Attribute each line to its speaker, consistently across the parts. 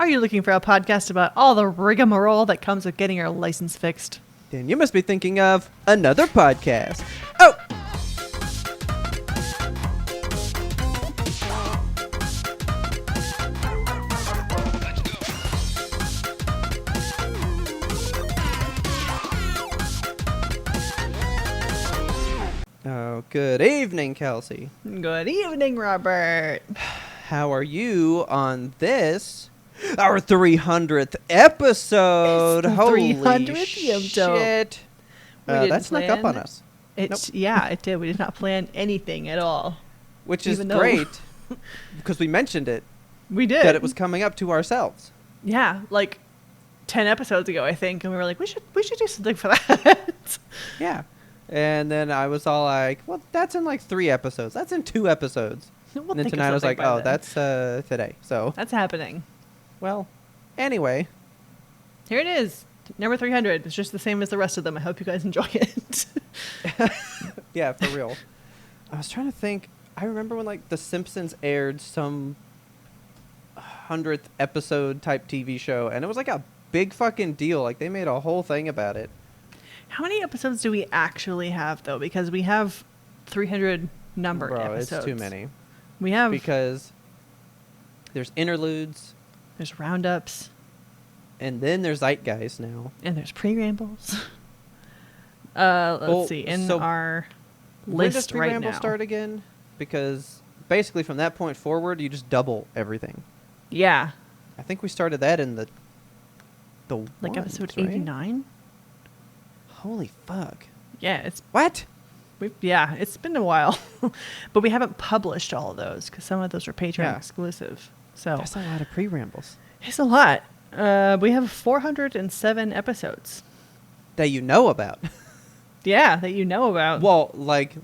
Speaker 1: Are you looking for a podcast about all the rigmarole that comes with getting your license fixed?
Speaker 2: Then you must be thinking of another podcast. Oh! Oh, good evening, Kelsey.
Speaker 1: Good evening, Robert.
Speaker 2: How are you on this, our 300th episode?
Speaker 1: It's the
Speaker 2: Holy
Speaker 1: 300th,
Speaker 2: shit. That snuck up on us.
Speaker 1: Yeah, it did. We did not plan anything at all.
Speaker 2: Which is
Speaker 1: Even though-
Speaker 2: great, because we mentioned it,
Speaker 1: We did.
Speaker 2: that it was coming up to ourselves.
Speaker 1: Yeah, like 10 episodes ago, I think, and we were like, we should do something for that.
Speaker 2: Yeah. And then I was all like, well, that's in like 3 episodes. That's in 2 episodes.
Speaker 1: We'll
Speaker 2: And then
Speaker 1: think of
Speaker 2: tonight I was
Speaker 1: something
Speaker 2: like,
Speaker 1: by
Speaker 2: oh,
Speaker 1: then.
Speaker 2: that's today. So,
Speaker 1: That's happening.
Speaker 2: well, anyway.
Speaker 1: Here it is. Number 300. It's just the same as the rest of them. I hope you guys enjoy it.
Speaker 2: Yeah, for real. I was trying to think. I remember when like The Simpsons aired some 100th episode type TV show, and it was like a big fucking deal. Like they made a whole thing about it.
Speaker 1: How many episodes do we actually have, though? Because we have 300 numbered
Speaker 2: Bro,
Speaker 1: episodes.
Speaker 2: it's too many.
Speaker 1: We have...
Speaker 2: Because there's interludes,
Speaker 1: There's roundups.
Speaker 2: and then there's Zeitgeist now.
Speaker 1: And there's pre-rambles.
Speaker 2: Well,
Speaker 1: Let's see. In
Speaker 2: so
Speaker 1: our
Speaker 2: When does
Speaker 1: list right
Speaker 2: Preramble
Speaker 1: now.
Speaker 2: start again? Because basically from that point forward, you just double everything.
Speaker 1: Yeah.
Speaker 2: I think we started that in the
Speaker 1: Like
Speaker 2: ones,
Speaker 1: episode
Speaker 2: right?
Speaker 1: 89?
Speaker 2: Holy fuck!
Speaker 1: Yeah, it's
Speaker 2: What?
Speaker 1: it's been a while. But we haven't published all of those because some of those are Patreon
Speaker 2: Yeah.
Speaker 1: exclusive. So
Speaker 2: That's a lot of pre-rambles
Speaker 1: it's a lot. We have 407 episodes.
Speaker 2: that you know about.
Speaker 1: Yeah, that you know about.
Speaker 2: Well, like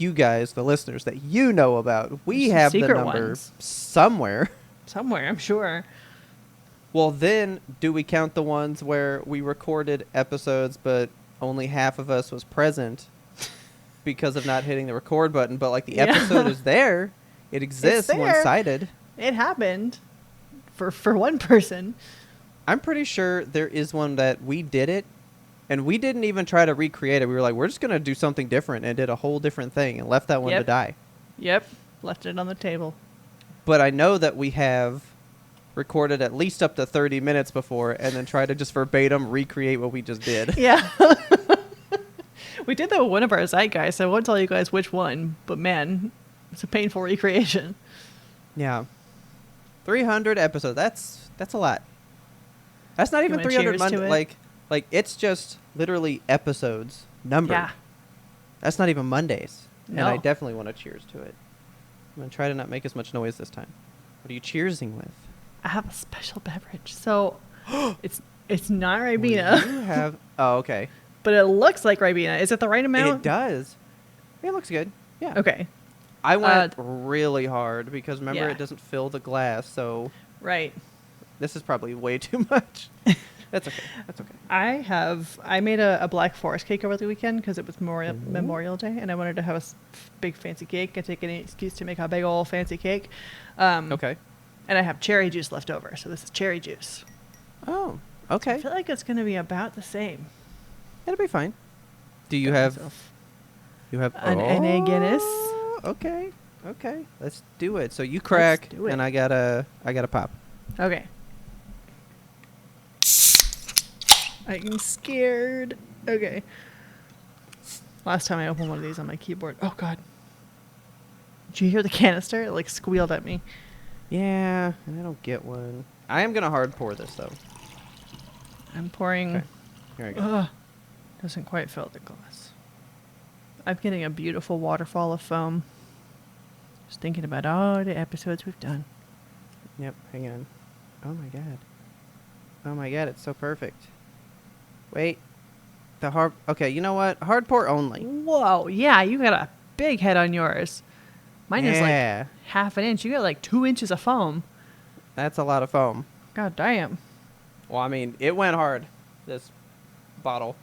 Speaker 2: you guys, the listeners, that you know about. We
Speaker 1: Some
Speaker 2: have the
Speaker 1: secret
Speaker 2: number
Speaker 1: ones.
Speaker 2: somewhere.
Speaker 1: Somewhere, I'm sure.
Speaker 2: Well, then, do we count the ones where we recorded episodes, but only half of us was present because of not hitting the record button? But like the
Speaker 1: Yeah.
Speaker 2: episode is there, it exists
Speaker 1: there.
Speaker 2: one-sided.
Speaker 1: It happened for one person.
Speaker 2: I'm pretty sure there is one that we did it, and we didn't even try to recreate it. We were like, we're just gonna do something different, and did a whole different thing, and left that one to
Speaker 1: Yep.
Speaker 2: die.
Speaker 1: Yep, left it on the table.
Speaker 2: But I know that we have recorded at least up to 30 minutes before, and then try to just verbatim recreate what we just did.
Speaker 1: Yeah. We did that with one of our Zeitgeist. I won't tell you guys which one, but man, it's a painful recreation.
Speaker 2: Yeah. 300 episodes. That's a lot. That's not even
Speaker 1: wanna
Speaker 2: 300
Speaker 1: cheers to
Speaker 2: Monday.
Speaker 1: it?
Speaker 2: Like it's just literally episodes numbered.
Speaker 1: Yeah.
Speaker 2: That's not even Mondays. And I
Speaker 1: No.
Speaker 2: definitely want to cheers to it. I'm going to try to not make as much noise this time. What are you cheersing with?
Speaker 1: I have a special beverage. So it's not Ribena,
Speaker 2: You have... Oh, okay.
Speaker 1: but it looks like Ribena. Is it the right
Speaker 2: It
Speaker 1: amount?
Speaker 2: does. It looks good. Yeah.
Speaker 1: Okay.
Speaker 2: I went really hard because remember
Speaker 1: yeah.
Speaker 2: it doesn't fill the glass, so
Speaker 1: Right.
Speaker 2: this is probably way too much. That's okay. That's okay.
Speaker 1: I made a Black Forest cake over the weekend because it was Memorial Day, and I wanted to have a big fancy cake and take any excuse to make a big old fancy cake.
Speaker 2: Okay.
Speaker 1: And I have cherry juice left over, so this is cherry juice.
Speaker 2: Oh,
Speaker 1: I
Speaker 2: okay.
Speaker 1: feel like it's going to be about the same.
Speaker 2: It'll be fine. Do you
Speaker 1: Got
Speaker 2: have...
Speaker 1: myself
Speaker 2: You have...
Speaker 1: an NA Guinness.
Speaker 2: Okay. Okay. Let's do it. So you crack,
Speaker 1: do it.
Speaker 2: and I gotta pop.
Speaker 1: Okay. I'm scared. Okay. Last time I opened one of these on my keyboard. Oh, God. Did you hear the canister? It, like, squealed at me.
Speaker 2: Yeah, and I don't get one. I am gonna hard pour this though.
Speaker 1: I'm pouring...
Speaker 2: Okay. Here I go.
Speaker 1: Ugh. Doesn't quite fill the glass. I'm getting a beautiful waterfall of foam. Just thinking about all the episodes we've done.
Speaker 2: Yep. Hang on. Oh my god. Oh my god, it's so perfect. Wait. The hard... Okay, you know what? Hard pour only.
Speaker 1: Whoa, yeah, you got a big head on yours. Mine is
Speaker 2: Yeah.
Speaker 1: like half an inch. You got like 2 inches of foam.
Speaker 2: That's a lot of foam.
Speaker 1: God damn.
Speaker 2: Well, I mean, it went hard, this bottle.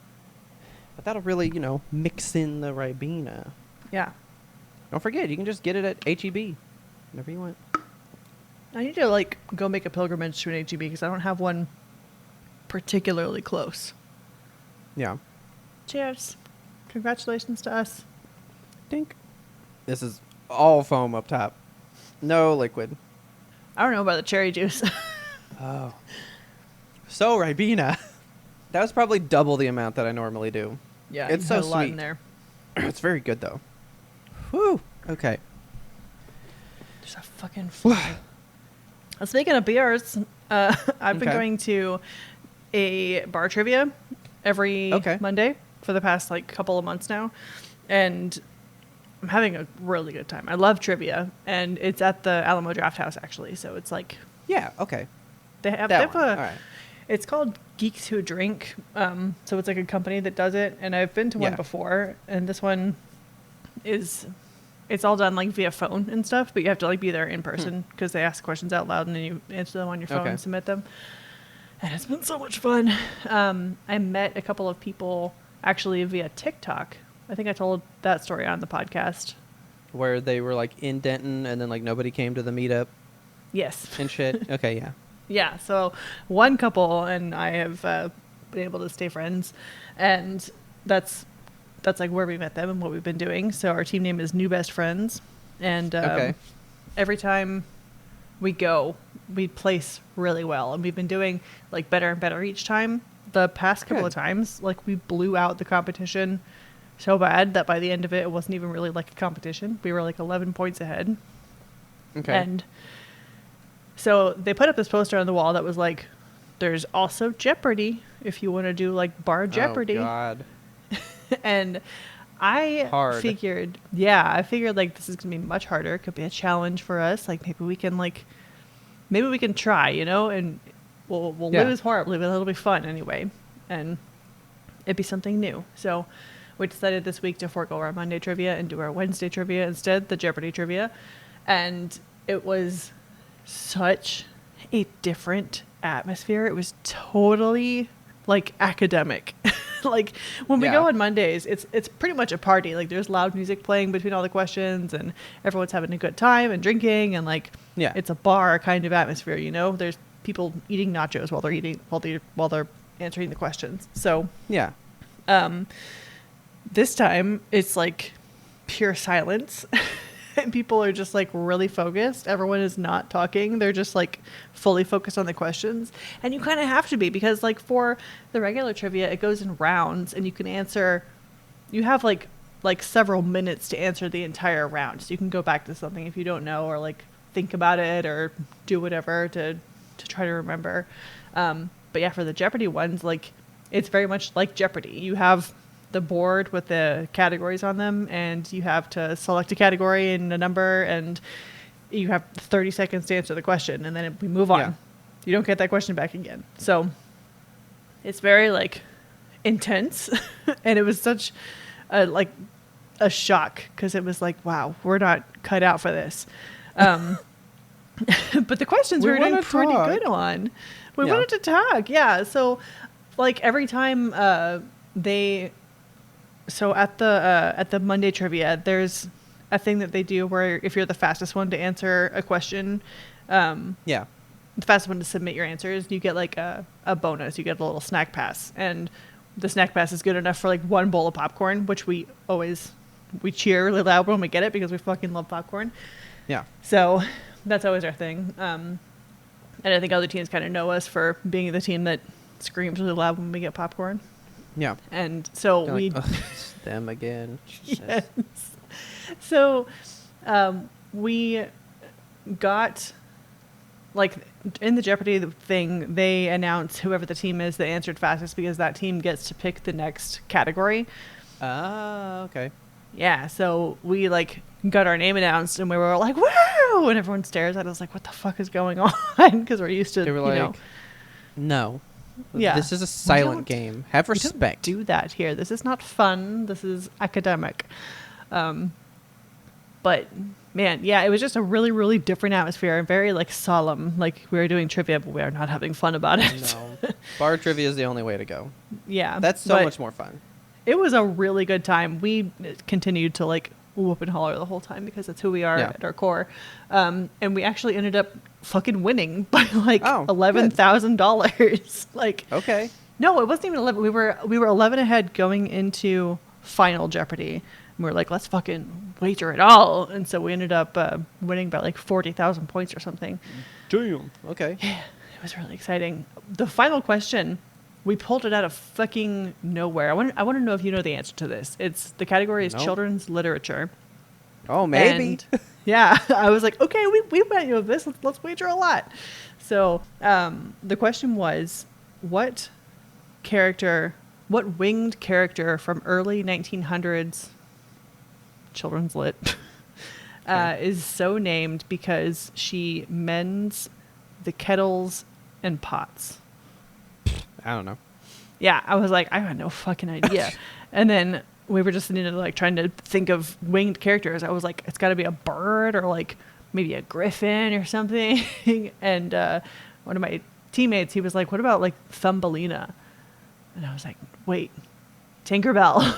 Speaker 2: But that'll really, mix in the Ribena.
Speaker 1: Yeah.
Speaker 2: Don't forget, you can just get it at H-E-B. Whenever you want.
Speaker 1: I need to like go make a pilgrimage to an HEB because I don't have one particularly close.
Speaker 2: Yeah.
Speaker 1: Cheers. Congratulations to us.
Speaker 2: Dink. This is all foam up top. No liquid.
Speaker 1: I don't know about the cherry juice.
Speaker 2: Oh. So, Ribena. That was probably double the amount that I normally do.
Speaker 1: Yeah,
Speaker 2: It's
Speaker 1: you
Speaker 2: so
Speaker 1: had a lot in
Speaker 2: sweet.
Speaker 1: there.
Speaker 2: It's very good, though. Whew. Okay.
Speaker 1: There's a fucking fly. Speaking of beers, I've been
Speaker 2: Okay.
Speaker 1: going to a bar trivia every
Speaker 2: Okay.
Speaker 1: Monday for the past like couple of months now, and I'm having a really good time. I love trivia, and it's at the Alamo Draft House actually. So it's like
Speaker 2: Yeah, okay.
Speaker 1: they have
Speaker 2: That one.
Speaker 1: a.
Speaker 2: All right.
Speaker 1: It's called Geeks Who Drink. So it's like a company that does it, and I've been to one
Speaker 2: Yeah.
Speaker 1: before, and this one is. It's all done like via phone and stuff, but you have to like be there in person because they ask questions out loud and then you answer them on your phone
Speaker 2: Okay.
Speaker 1: and submit them. And it's been so much fun. I met a couple of people actually via TikTok. I think I told that story on the podcast.
Speaker 2: Where they were like in Denton and then like nobody came to the meetup
Speaker 1: Yes.
Speaker 2: and shit. Okay, yeah.
Speaker 1: Yeah. So one couple and I have been able to stay friends, and that's like where we met them and what we've been doing. So our team name is New Best Friends, and
Speaker 2: Okay.
Speaker 1: every time we go, we place really well, and we've been doing like better and better each time. The past couple of
Speaker 2: Good.
Speaker 1: times, like we blew out the competition so bad that by the end of it, it wasn't even really like a competition. We were like 11 points ahead.
Speaker 2: Okay.
Speaker 1: And so they put up this poster on the wall that was like, there's also Jeopardy if you want to do like bar Jeopardy.
Speaker 2: Oh, God.
Speaker 1: And I
Speaker 2: Hard.
Speaker 1: figured like this is gonna be much harder. It could be a challenge for us. Like maybe we can try, you know, and we'll
Speaker 2: Yeah.
Speaker 1: lose horribly, but it'll be fun anyway, and it'd be something new. So we decided this week to forego our Monday trivia and do our Wednesday trivia instead, the Jeopardy trivia, and it was such a different atmosphere. It was totally like academic. Like when we
Speaker 2: Yeah.
Speaker 1: go on Mondays, it's pretty much a party. Like there's loud music playing between all the questions and everyone's having a good time and drinking, and like
Speaker 2: Yeah.
Speaker 1: it's a bar kind of atmosphere, you know? There's people eating nachos while they're answering the questions. So
Speaker 2: Yeah.
Speaker 1: this time it's like pure silence. And people are just like really focused. Everyone is not talking. They're just like fully focused on the questions. And you kind of have to be, because like for the regular trivia, it goes in rounds and you can answer, you have like several minutes to answer the entire round. So you can go back to something if you don't know, or like think about it or do whatever to try to remember. But yeah, for the Jeopardy ones, like it's very much like Jeopardy. You have the board with the categories on them, and you have to select a category and a number, and you have 30 seconds to answer the question, and then we move on.
Speaker 2: Yeah.
Speaker 1: You don't get that question back again. So it's very like intense. And it was such a shock, because it was like, wow, we're not cut out for this. But the questions we were doing
Speaker 2: wanna
Speaker 1: pretty
Speaker 2: talk.
Speaker 1: good on. We
Speaker 2: Yeah.
Speaker 1: wanted to talk. Yeah. So like every time so at the Monday trivia, there's a thing that they do where if you're the fastest one to answer a question,
Speaker 2: Yeah.
Speaker 1: the fastest one to submit your answers, you get like a bonus. You get a little snack pass, and the snack pass is good enough for like one bowl of popcorn, which we cheer really loud when we get it because we fucking love popcorn.
Speaker 2: Yeah.
Speaker 1: So that's always our thing. And I think other teams kind of know us for being the team that screams really loud when we get popcorn.
Speaker 2: Yeah.
Speaker 1: And so
Speaker 2: Kinda
Speaker 1: we
Speaker 2: like, "Ugh, it's them again. Jesus."
Speaker 1: Yes. So we got, like, in the Jeopardy thing, they announce whoever the team is that answered fastest, because that team gets to pick the next category.
Speaker 2: Ah, okay.
Speaker 1: Yeah, so we, like, got our name announced, and we were like, woo! And everyone stares at us like, what the fuck is going on? Because we're used to,
Speaker 2: They were
Speaker 1: you
Speaker 2: like,
Speaker 1: know.
Speaker 2: no.
Speaker 1: Yeah.
Speaker 2: This is a
Speaker 1: We
Speaker 2: silent
Speaker 1: don't-
Speaker 2: game. Have
Speaker 1: We don't
Speaker 2: respect.
Speaker 1: do that here. This is not fun. This is academic. But man, yeah, it was just a really, really different atmosphere and very like solemn. Like we were doing trivia, but we are not having fun about it.
Speaker 2: No. Bar trivia is the only way to go.
Speaker 1: Yeah,
Speaker 2: That's so
Speaker 1: but
Speaker 2: much more fun.
Speaker 1: It was a really good time. We continued to like whoop and holler the whole time because that's who we are
Speaker 2: Yeah.
Speaker 1: at our core. And we actually ended up fucking winning by like
Speaker 2: Oh, good.
Speaker 1: $11,000. Like,
Speaker 2: Okay.
Speaker 1: no, it wasn't even 11. We were 11 ahead going into Final Jeopardy. And we were like, let's fucking wager it all. And so we ended up winning by like 40,000 points or something.
Speaker 2: Damn. Okay.
Speaker 1: Yeah, it was really exciting. The final question, we pulled it out of fucking nowhere. I want to know if you know the answer to this. The category is
Speaker 2: Nope.
Speaker 1: children's literature.
Speaker 2: Oh, maybe.
Speaker 1: And, yeah, I was like, okay, we might know this. Let's wager a lot. So the question was, what winged character from early 1900s children's lit is so named because she mends the kettles and pots?
Speaker 2: I don't know.
Speaker 1: Yeah, I was like, I had no fucking idea. And then we were just sitting there like trying to think of winged characters. I was like, it's got to be a bird or like maybe a griffin or something. And one of my teammates, he was like, what about like Thumbelina? And I was like, wait, Tinkerbell.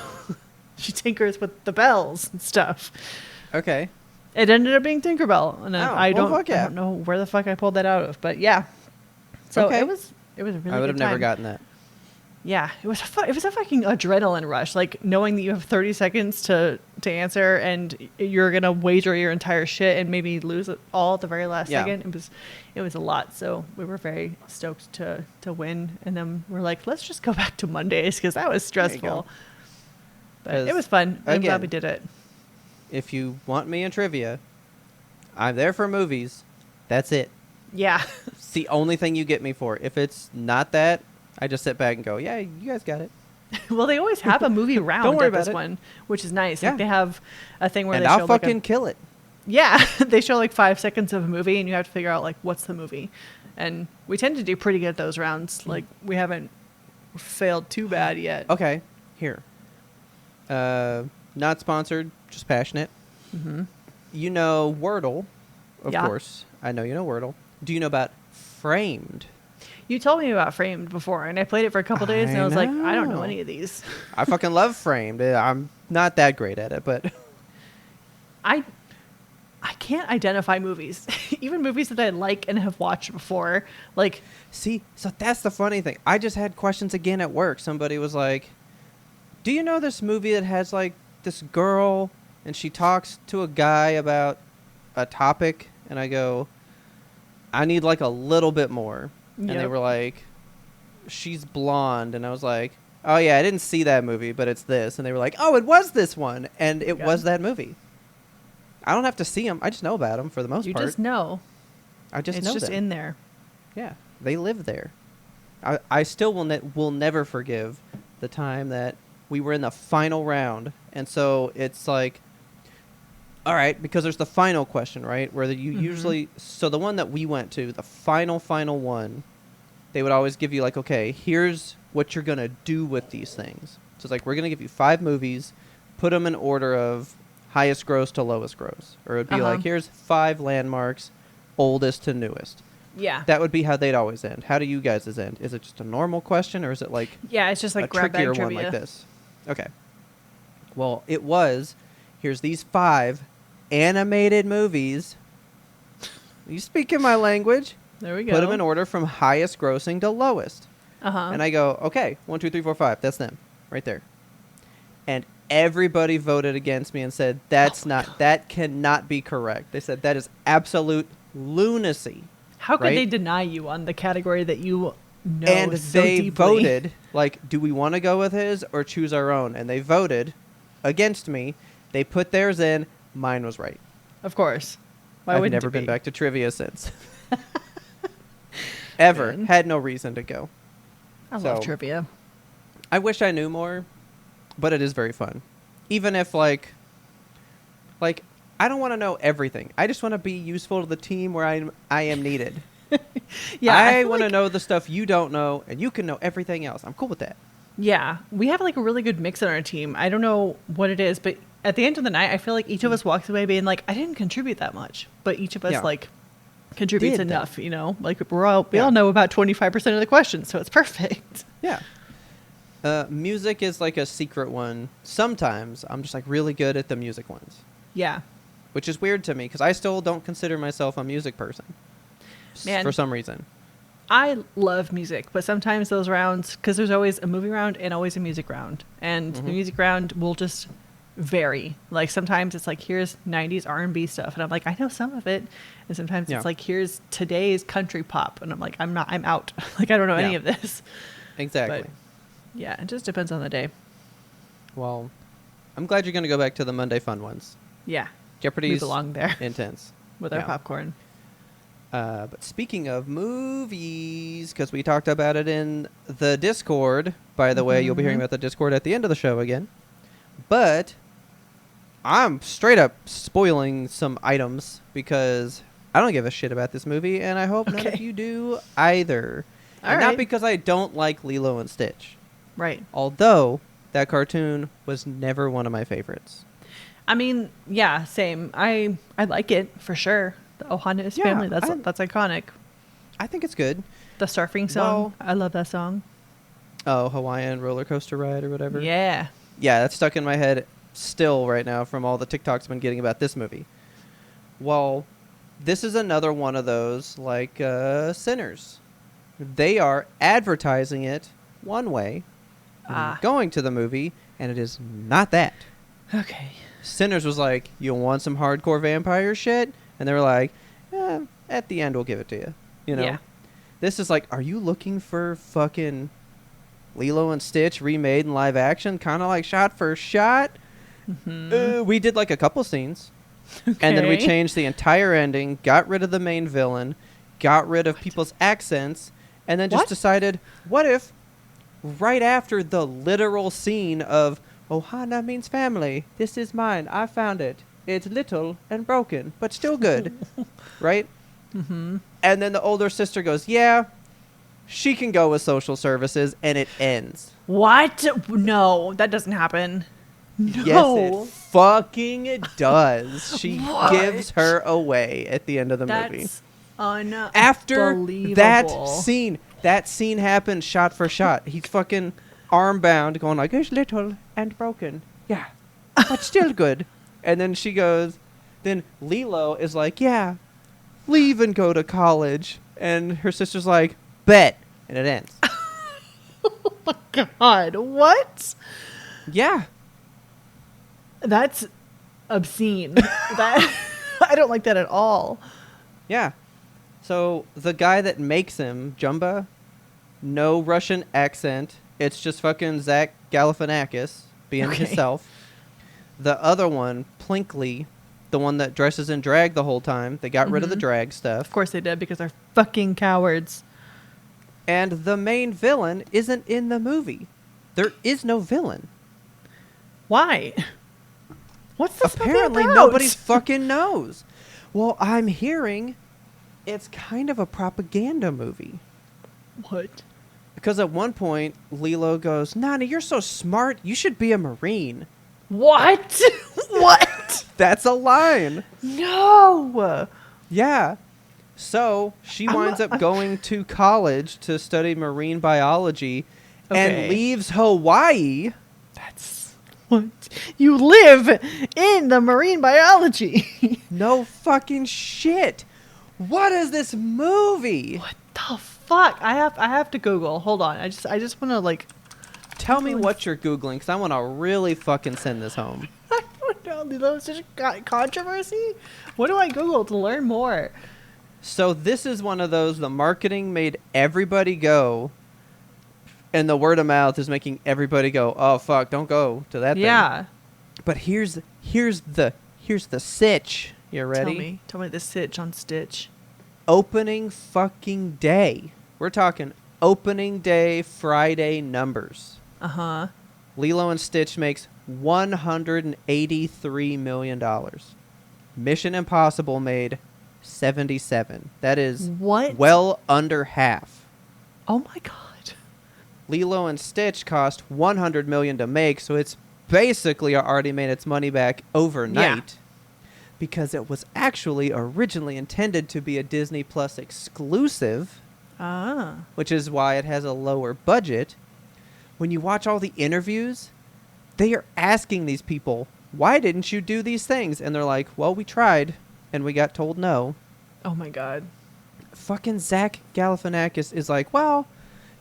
Speaker 1: She tinkers with the bells and stuff.
Speaker 2: Okay.
Speaker 1: It ended up being Tinkerbell. And I don't know where the fuck I pulled that out of, but yeah. So
Speaker 2: Okay.
Speaker 1: it was a really good time.
Speaker 2: I would have never gotten that.
Speaker 1: Yeah, it was a fucking adrenaline rush. Like knowing that you have 30 seconds to answer and you're gonna wager your entire shit and maybe lose it all at the very last
Speaker 2: Yeah.
Speaker 1: second. It was a lot. So we were very stoked to win. And then we're like, let's just go back to Mondays because that was stressful. But it was fun. I'm glad we did it.
Speaker 2: If you want me in trivia, I'm there for movies. That's it.
Speaker 1: Yeah.
Speaker 2: It's the only thing you get me for. If it's not that, I just sit back and go, yeah, you guys got it.
Speaker 1: Well, they always have a movie round
Speaker 2: Don't worry
Speaker 1: at this
Speaker 2: about it.
Speaker 1: one, which is nice.
Speaker 2: Yeah.
Speaker 1: Like they have a thing where
Speaker 2: And
Speaker 1: they
Speaker 2: I'll
Speaker 1: show
Speaker 2: fucking
Speaker 1: like
Speaker 2: kill it.
Speaker 1: yeah, they show like 5 seconds of a movie and you have to figure out like what's the movie. And we tend to do pretty good at those rounds. Like we haven't failed too bad yet.
Speaker 2: Okay, here. Not sponsored, just passionate.
Speaker 1: Mm-hmm.
Speaker 2: You know Wordle, of
Speaker 1: Yeah.
Speaker 2: course. I know you know Wordle. Do you know about Framed?
Speaker 1: You told me about Framed before, and I played it for a couple days, and I was like, I don't know any of these.
Speaker 2: I fucking love Framed. I'm not that great at it, but
Speaker 1: I can't identify movies, even movies that I like and have watched before. Like,
Speaker 2: see, so that's the funny thing. I just had questions again at work. Somebody was like, do you know this movie that has like this girl and she talks to a guy about a topic? And I go, I need like a little bit more. And they
Speaker 1: Yep.
Speaker 2: were like, she's blonde. And I was like, oh yeah, I didn't see that movie, but it's this. And they were like, oh, it was this one. And it
Speaker 1: Yeah.
Speaker 2: was that movie. I don't have to see them. I just know about them for the most
Speaker 1: you
Speaker 2: part.
Speaker 1: just know.
Speaker 2: I just
Speaker 1: It's
Speaker 2: know
Speaker 1: just
Speaker 2: them.
Speaker 1: in there.
Speaker 2: Yeah, they live there. I still will never forgive the time that we were in the final round. And so it's like, all right, because there's the final question, right? Where you
Speaker 1: Mhm.
Speaker 2: usually, so the one that we went to, the final one, they would always give you like, okay, here's what you're going to do with these things. So it's like, we're going to give you 5 movies, put them in order of highest gross to lowest gross. Or it would be
Speaker 1: Uh-huh.
Speaker 2: like, here's 5 landmarks, oldest to newest.
Speaker 1: Yeah.
Speaker 2: That would be how they'd always end. How do you guys' end? Is it just a normal question, or is it like
Speaker 1: Yeah, it's just like
Speaker 2: a
Speaker 1: grab
Speaker 2: trickier
Speaker 1: bag
Speaker 2: one
Speaker 1: trivia.
Speaker 2: like this? Okay. Well, it was, here's these 5 animated movies. You speaking my language?
Speaker 1: There we go.
Speaker 2: Put them in order from highest grossing to lowest.
Speaker 1: Uh-huh.
Speaker 2: And I go, okay, 1, 2, 3, 4, 5. That's them, right there. And everybody voted against me and said that cannot be correct. They said that is absolute lunacy.
Speaker 1: How could
Speaker 2: right?
Speaker 1: they deny you on the category that you know
Speaker 2: And
Speaker 1: so
Speaker 2: they
Speaker 1: deeply?
Speaker 2: voted, like, do we want to go with his or choose our own? And they voted against me. They put theirs in. Mine was right.
Speaker 1: Of course. Why
Speaker 2: I've
Speaker 1: wouldn't
Speaker 2: never
Speaker 1: it
Speaker 2: been
Speaker 1: be?
Speaker 2: back to trivia since. Ever.
Speaker 1: Man.
Speaker 2: Had no reason to go.
Speaker 1: I love
Speaker 2: So-
Speaker 1: trivia.
Speaker 2: I wish I knew more, but it is very fun. Even if, like I don't want to know everything. I just want to be useful to the team where I am needed.
Speaker 1: Yeah,
Speaker 2: I
Speaker 1: feel
Speaker 2: want to
Speaker 1: like-
Speaker 2: know the stuff you don't know, and you can know everything else. I'm cool with that.
Speaker 1: Yeah, we have like a really good mix on our team. I don't know what it is, but at the end of the night, I feel like each of us walks away being like, I didn't contribute that much, but each of us
Speaker 2: Yeah.
Speaker 1: like contributes
Speaker 2: Did, though.
Speaker 1: enough. You know, like we
Speaker 2: Yeah.
Speaker 1: all know about 25% of the questions, so it's perfect.
Speaker 2: Yeah. Music is like a secret one. Sometimes I'm just like really good at the music ones,
Speaker 1: Yeah.
Speaker 2: which is weird to me because I still don't consider myself a music person.
Speaker 1: Man.
Speaker 2: For some reason.
Speaker 1: I love music, but sometimes those rounds, because there's always a movie round and always a music round, and the music round will just vary. Like sometimes it's like, here's 90s R&B stuff, and I'm like, I know some of it, and sometimes
Speaker 2: Yeah.
Speaker 1: it's like, here's today's country pop, and I'm like, I'm out. Like I don't know any
Speaker 2: Yeah.
Speaker 1: of this.
Speaker 2: Exactly.
Speaker 1: But yeah, it just depends on the day.
Speaker 2: Well, I'm glad you're going to go back to the Monday fun ones.
Speaker 1: Yeah,
Speaker 2: Jeopardy's
Speaker 1: we belong there
Speaker 2: intense.
Speaker 1: with our
Speaker 2: Yeah.
Speaker 1: popcorn.
Speaker 2: But speaking of movies, because we talked about it in the Discord, by the way, you'll be hearing about the Discord at the end of the show again. But I'm straight up spoiling some items because I don't give a shit about this movie, and I hope none of you do either. And not because I don't like Lilo and Stitch.
Speaker 1: Right.
Speaker 2: Although that cartoon was never one of my favorites.
Speaker 1: I mean, yeah, same. I like it for sure. The Ohana is
Speaker 2: Yeah,
Speaker 1: family. That's iconic.
Speaker 2: I think it's good.
Speaker 1: The surfing song.
Speaker 2: Well-
Speaker 1: I love that song.
Speaker 2: Oh, Hawaiian roller coaster ride or whatever.
Speaker 1: Yeah.
Speaker 2: Yeah, that's stuck in my head still right now from all the TikToks I've been getting about this movie. Well, this is another one of those, like Sinners. They are advertising it one way, going to the movie, and it is not that.
Speaker 1: Okay.
Speaker 2: Sinners was like, you want some hardcore vampire shit? And they were like, at the end we'll give it to you. You know?
Speaker 1: Yeah.
Speaker 2: This is like, are you looking for fucking Lilo and Stitch remade in live action? Kind of like shot for shot? We did like a couple scenes. And then we
Speaker 1: Okay.
Speaker 2: changed the entire ending, got rid of the main villain, got rid of people's accents, and then just
Speaker 1: What?
Speaker 2: decided, what if right after the literal scene of Ohana means family, this is mine, I found it, it's little and broken, but still good, right?
Speaker 1: Mm-hmm.
Speaker 2: And then the older sister goes, yeah, she can go with social services, and it ends.
Speaker 1: What? No, that doesn't happen. No.
Speaker 2: Yes, it fucking does. She
Speaker 1: What?
Speaker 2: gives her away at the end of the movie.
Speaker 1: That's unbelievable.
Speaker 2: After that scene happened shot for shot. He's fucking arm bound, going like, it's little and broken. Yeah, but still good. And then she goes, then Lilo is like, yeah, leave and go to college. And her sister's like, bet. And it ends.
Speaker 1: God, what?
Speaker 2: Yeah.
Speaker 1: That's obscene. That I don't like that at all.
Speaker 2: Yeah. So the guy that makes him, Jumba, no Russian accent. It's just fucking Zach Galifianakis being himself. The other one, Plinkley, the one that dresses in drag the whole time. They got rid of the drag stuff.
Speaker 1: Of course they did, because they're fucking cowards.
Speaker 2: And the main villain isn't in the movie. There is no villain.
Speaker 1: Why? What's this
Speaker 2: Apparently
Speaker 1: movie about?
Speaker 2: nobody fucking knows. Well, I'm hearing it's kind of a propaganda movie.
Speaker 1: What?
Speaker 2: Because at one point, Lilo goes, Nani, you're so smart. You should be a Marine.
Speaker 1: What? What?
Speaker 2: That's a line.
Speaker 1: No.
Speaker 2: Yeah. So she winds up going to college to study marine biology and leaves Hawaii.
Speaker 1: That's what? You live in the marine biology.
Speaker 2: No fucking shit. What is this movie?
Speaker 1: What the fuck? I have to Google. Hold on. I just want to like.
Speaker 2: Tell me what you're Googling, because I want to really fucking send this home.
Speaker 1: I don't know. Lilo is such a controversy. What do I Google to learn more?
Speaker 2: So this is one of those, the marketing made everybody go, and the word of mouth is making everybody go, oh fuck, don't go to that thing.
Speaker 1: Yeah.
Speaker 2: But here's the sitch. You ready?
Speaker 1: Tell me the sitch on Stitch.
Speaker 2: Opening fucking day. We're talking opening day Friday numbers.
Speaker 1: Uh-huh.
Speaker 2: Lilo and Stitch makes $183 million. Mission Impossible made 77. That is
Speaker 1: What?
Speaker 2: well under half.
Speaker 1: Oh my god.
Speaker 2: Lilo and Stitch cost $100 million to make, so it's basically already made its money back overnight. Because it was actually originally intended to be a Disney Plus exclusive,
Speaker 1: Ah.
Speaker 2: which is why it has a lower budget, when you watch all the interviews, they are asking these people, why didn't you do these things? And they're like, well, we tried, and we got told no.
Speaker 1: Oh my God.
Speaker 2: Fucking Zach Galifianakis is like, well,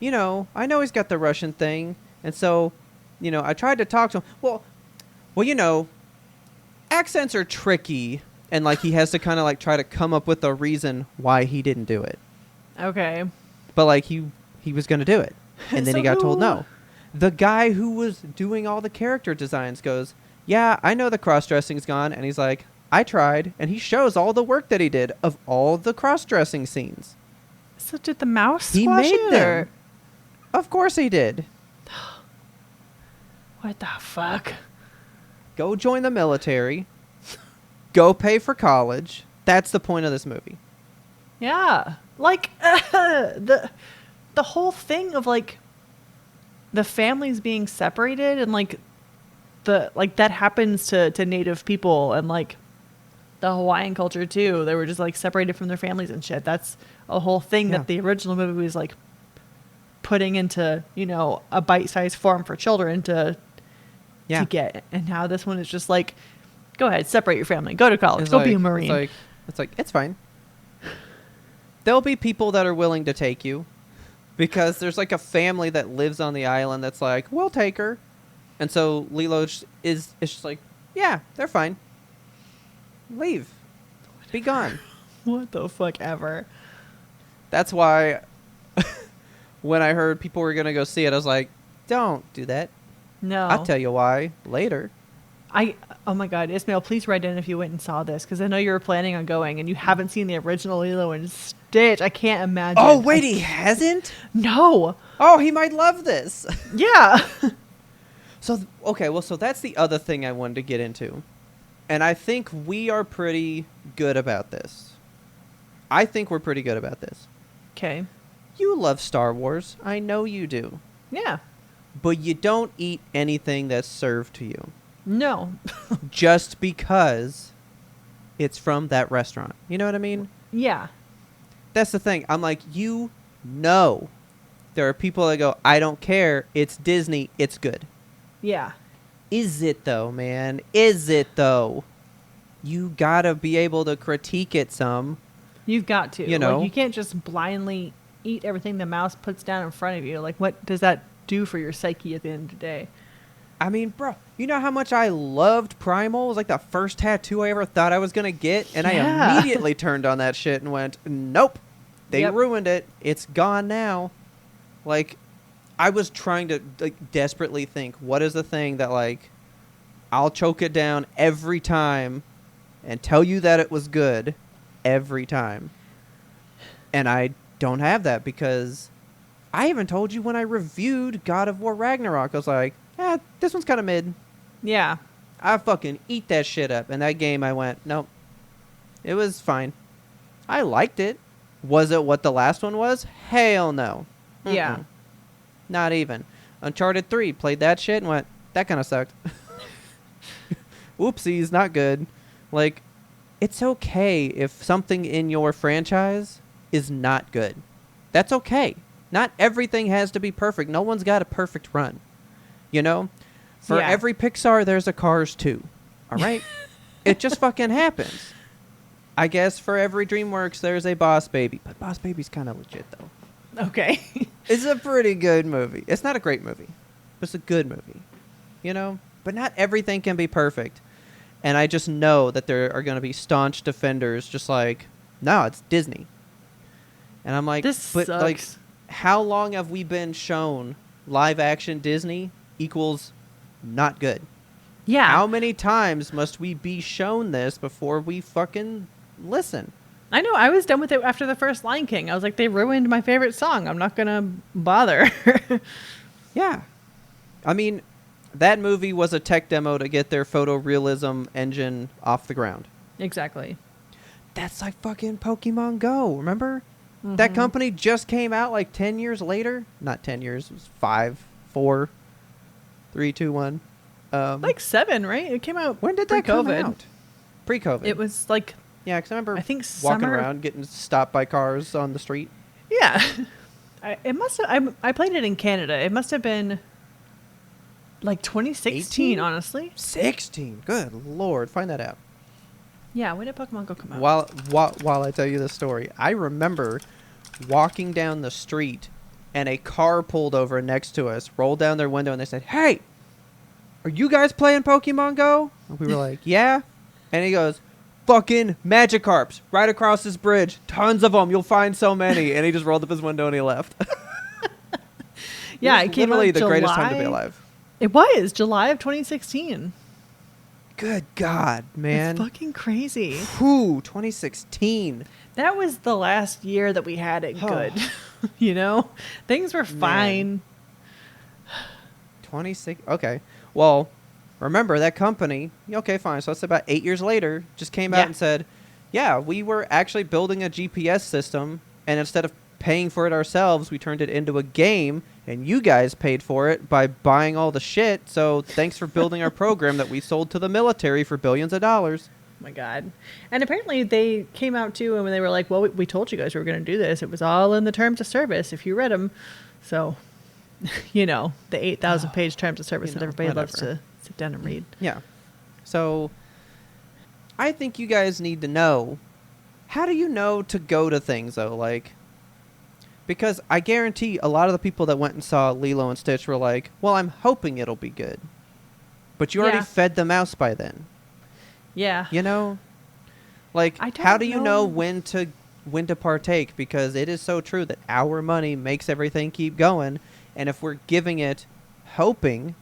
Speaker 2: I know he's got the Russian thing, and so, I tried to talk to him. Well, accents are tricky, and like he has to kind of like try to come up with a reason why he didn't do it.
Speaker 1: Okay.
Speaker 2: But like he was going to do it, and then
Speaker 1: So
Speaker 2: he got told no. The guy who was doing all the character designs goes, yeah, I know the cross-dressing's gone, and he's like, I tried, and he shows all the work that he did of all the cross-dressing scenes.
Speaker 1: So did the mouse
Speaker 2: He
Speaker 1: squash
Speaker 2: made
Speaker 1: it,
Speaker 2: them.
Speaker 1: or-
Speaker 2: Of course he did.
Speaker 1: What the fuck?
Speaker 2: Go join the military. Go pay for college. That's the point of this movie.
Speaker 1: Yeah. Like, the whole thing of, like, the families being separated and, like, that happens to Native people and, like, the Hawaiian culture, too. They were just, like, separated from their families and shit. That's a whole thing that the original movie was, like, putting into, a bite-sized form for children to get. And now this one is just like, go ahead, separate your family, go to college, go be a Marine.
Speaker 2: It's fine. There'll be people that are willing to take you because there's like a family that lives on the island that's like, we'll take her. And so Lilo is just like, yeah, they're fine. Leave. Be gone.
Speaker 1: What the fuck ever.
Speaker 2: That's why when I heard people were going to go see it, I was like, don't do that.
Speaker 1: No.
Speaker 2: I'll tell you why later.
Speaker 1: Oh my God, Ismail, please write in if you went and saw this, because I know you were planning on going and you haven't seen the original Lilo and Stitch. I can't imagine.
Speaker 2: Oh, wait, he hasn't?
Speaker 1: No.
Speaker 2: Oh, he might love this.
Speaker 1: Yeah.
Speaker 2: So that's the other thing I wanted to get into. And I think we are pretty good about this. I think we're pretty good about this.
Speaker 1: Okay.
Speaker 2: You love Star Wars. I know you do.
Speaker 1: Yeah.
Speaker 2: But you don't eat anything that's served to you.
Speaker 1: No.
Speaker 2: Just because it's from that restaurant. You know what I mean?
Speaker 1: Yeah.
Speaker 2: That's the thing. I'm like, there are people that go, I don't care. It's Disney. It's good.
Speaker 1: Yeah.
Speaker 2: Is it though, man? Is it though? You gotta be able to critique it some.
Speaker 1: You've got to. Like, you can't just blindly eat everything the mouse puts down in front of you. Like, what does that do for your psyche at the end of the day?
Speaker 2: I mean, bro, you know how much I loved Primal? It was like the first tattoo I ever thought I was going to get. And I immediately turned on that shit and went, nope. They ruined it. It's gone now. Like, I was trying to desperately think, what is the thing that, like, I'll choke it down every time and tell you that it was good every time. And I don't have that because I even told you when I reviewed God of War Ragnarok, I was like, this one's kind of mid.
Speaker 1: Yeah.
Speaker 2: I fucking eat that shit up. And that game, I went, nope. It was fine. I liked it. Was it what the last one was? Hell no. Mm-mm.
Speaker 1: Yeah.
Speaker 2: Not even. Uncharted 3, played that shit and went, that kind of sucked. Oopsies, not good. Like, it's okay if something in your franchise is not good. That's okay. Not everything has to be perfect. No one's got a perfect run. For every Pixar, there's a Cars 2. All right? It just fucking happens. I guess for every DreamWorks, there's a Boss Baby. But Boss Baby's kind of legit, though.
Speaker 1: Okay.
Speaker 2: It's a pretty good movie. It's not a great movie, but it's a good movie. But not everything can be perfect. And I just know that there are going to be staunch defenders just like, no, it's Disney. And I'm like,
Speaker 1: this sucks.
Speaker 2: Like, how long have we been shown live action Disney equals not good?
Speaker 1: Yeah.
Speaker 2: How many times must we be shown this before we fucking listen?
Speaker 1: I know. I was done with it after the first Lion King. I was like, they ruined my favorite song. I'm not going to bother.
Speaker 2: Yeah. I mean, that movie was a tech demo to get their photorealism engine off the ground.
Speaker 1: Exactly.
Speaker 2: That's like fucking Pokemon Go. Remember?
Speaker 1: Mm-hmm.
Speaker 2: That company just came out like 10 years later. Not 10 years. It was 5, 4, 3, 2, 1.
Speaker 1: Like 7, right? It came out
Speaker 2: when did that come out? Pre-COVID.
Speaker 1: It was like...
Speaker 2: Yeah, because I remember walking
Speaker 1: summer...
Speaker 2: around, getting stopped by cars on the street.
Speaker 1: Yeah. It must have... I played it in Canada. It must have been Like 2016,
Speaker 2: 18?
Speaker 1: honestly.
Speaker 2: 16. Good Lord. Find that out.
Speaker 1: Yeah, when did Pokemon Go come out?
Speaker 2: While I tell you this story, I remember walking down the street and a car pulled over next to us, rolled down their window, and they said, "Hey, are you guys playing Pokemon Go?" And we were like, "Yeah." And he goes, "Fucking Magikarps right across this bridge. Tons of them. You'll find so many." And he just rolled up his window and he left.
Speaker 1: Yeah,
Speaker 2: it
Speaker 1: it
Speaker 2: was
Speaker 1: came
Speaker 2: literally
Speaker 1: out
Speaker 2: the greatest time to be
Speaker 1: July.
Speaker 2: alive.
Speaker 1: It was July of 2016.
Speaker 2: Good God, man.
Speaker 1: It's fucking crazy.
Speaker 2: Whew, 2016.
Speaker 1: That was the last year that we had it good. You know? Things were fine.
Speaker 2: 26. Okay. Well, remember that company. Okay, fine. So that's about 8 years later. Just came out and said, "Yeah, we were actually building a GPS system, and instead of paying for it ourselves, we turned it into a game, and you guys paid for it by buying all the shit. So thanks for building our program that we sold to the military for billions of dollars."
Speaker 1: Oh my God. And apparently they came out too, and when they were like, "Well, we told you guys we were going to do this. It was all in the terms of service if you read them." So, you know, the 8,000 page terms of service that everybody loves to sit down and read.
Speaker 2: Yeah. So I think you guys need to know, how do you know to go to things though? Like, because I guarantee a lot of the people that went and saw Lilo and Stitch were like, "Well, I'm hoping it'll be good." But you already fed the mouse by then.
Speaker 1: Yeah.
Speaker 2: You know? Like, how do you know when to partake? Because it is so true that our money makes everything keep going. And if we're giving it hoping,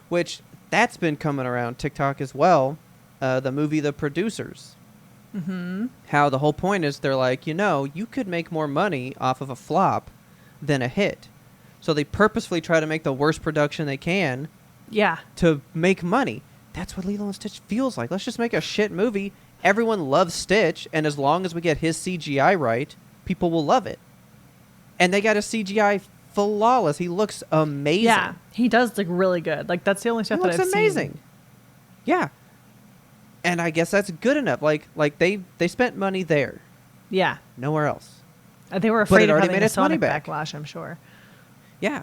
Speaker 2: which that's been coming around TikTok as well, the movie The Producers.
Speaker 1: Mm-hmm.
Speaker 2: How the whole point is they're like, you could make more money off of a flop than a hit. So they purposefully try to make the worst production they can to make money. That's what Lilo and Stitch feels like. Let's just make a shit movie. Everyone loves Stitch, and as long as we get his CGI right, people will love it. And they got a CGI flawless. He looks amazing.
Speaker 1: Yeah, he does look really good. Like, that's the only stuff that I've seen. He looks amazing.
Speaker 2: Yeah. And I guess that's good enough. Like they spent money there.
Speaker 1: Yeah.
Speaker 2: Nowhere else.
Speaker 1: They were afraid of having
Speaker 2: made
Speaker 1: a
Speaker 2: its money
Speaker 1: Sonic
Speaker 2: back.
Speaker 1: backlash, I'm sure.
Speaker 2: Yeah.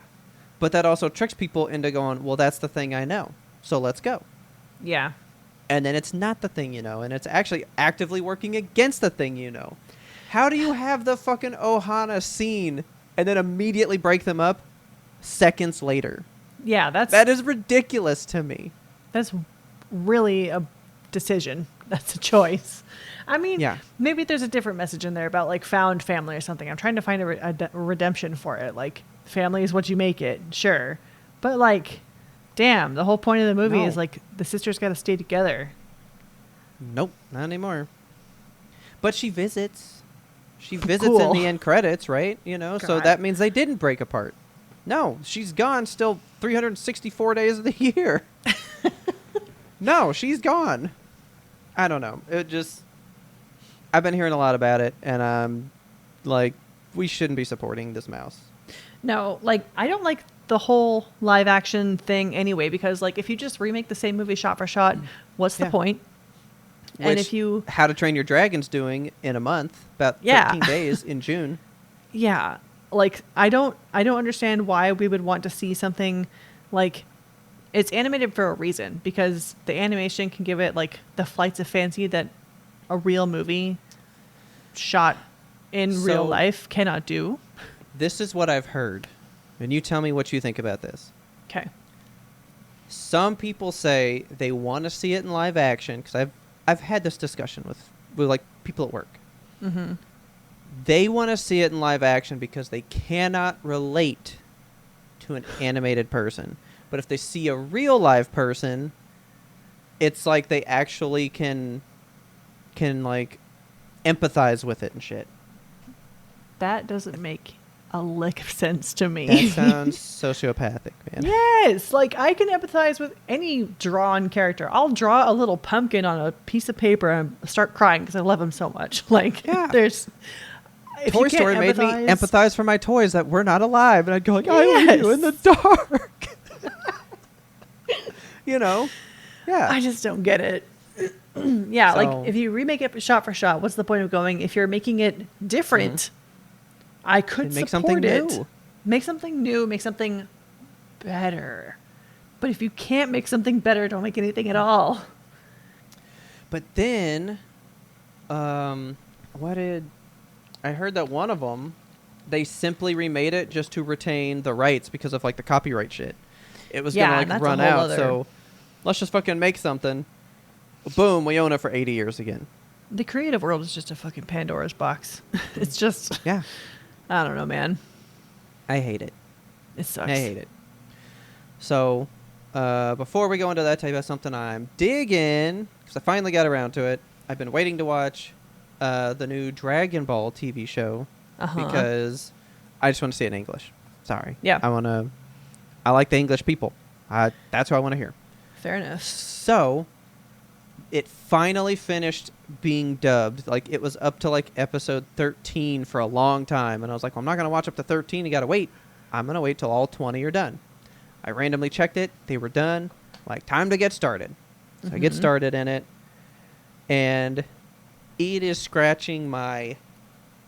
Speaker 2: But that also tricks people into going, well, that's the thing I know, so let's go.
Speaker 1: Yeah.
Speaker 2: And then it's not the thing you know, and it's actually actively working against the thing you know. How do you have the fucking Ohana scene and then immediately break them up seconds later?
Speaker 1: Yeah,
Speaker 2: that is ridiculous to me.
Speaker 1: That's really a decision. That's a choice. I mean, maybe there's a different message in there about like found family or something. I'm trying to find a redemption for it. Like, family is what you make it, sure. But like, damn, the whole point of the movie is like the sisters got to stay together.
Speaker 2: Nope, not anymore. But she visits. She visits in the end credits, right? So that means they didn't break apart. No, she's gone still 364 days of the year. No, she's gone. I don't know. I've been hearing a lot about it, and I'm like, we shouldn't be supporting this mouse.
Speaker 1: No, like, I don't like the whole live action thing anyway, because like, if you just remake the same movie shot for shot, what's the point? And if you
Speaker 2: How to Train Your Dragon's doing in a month, about 13 days in June.
Speaker 1: Yeah, like I don't understand why we would want to see something like, it's animated for a reason, because the animation can give it like the flights of fancy that a real movie shot in real life cannot do.
Speaker 2: This is what I've heard, and you tell me what you think about this.
Speaker 1: Okay.
Speaker 2: Some people say they want to see it in live action, because I've had this discussion with like people at work.
Speaker 1: Mm-hmm.
Speaker 2: They want to see it in live action because they cannot relate to an animated person. But if they see a real live person, it's like they actually can like empathize with it and shit.
Speaker 1: That doesn't make a lick of sense to me.
Speaker 2: That sounds sociopathic, man.
Speaker 1: Yes, like I can empathize with any drawn character. I'll draw a little pumpkin on a piece of paper and start crying because I love him so much. Like, there's
Speaker 2: Toy Story made me empathize for my toys that were not alive, and I'd go like, I leave you in the dark.
Speaker 1: I just don't get it. Like if you remake it shot for shot, what's the point of going? If you're making it different, I could
Speaker 2: make
Speaker 1: support
Speaker 2: something
Speaker 1: it.
Speaker 2: new.
Speaker 1: Make something new. Make something better. But if you can't make something better, don't make anything at all.
Speaker 2: But then, what did I heard that one of them, they simply remade it just to retain the rights because of like the copyright shit. It was gonna like run out, so let's just fucking make something. Boom, we own it for 80 years again.
Speaker 1: The creative world is just a fucking Pandora's box. It's just,
Speaker 2: yeah.
Speaker 1: I don't know, man.
Speaker 2: I hate it.
Speaker 1: It sucks.
Speaker 2: I hate it. So, before we go into that, tell you about something I'm digging, because I finally got around to it. I've been waiting to watch the new Dragon Ball TV show because I just want to see it in English. Sorry.
Speaker 1: Yeah.
Speaker 2: I like the English people. That's what I want to hear.
Speaker 1: Fair enough.
Speaker 2: So, it finally finished being dubbed. Like, it was up to like episode 13 for a long time, and I was like, well, I'm not going to watch up to 13. You got to wait. I'm going to wait till all 20 are done. I randomly checked it. They were done. Like, time to get started. So I get started in it, and it is scratching my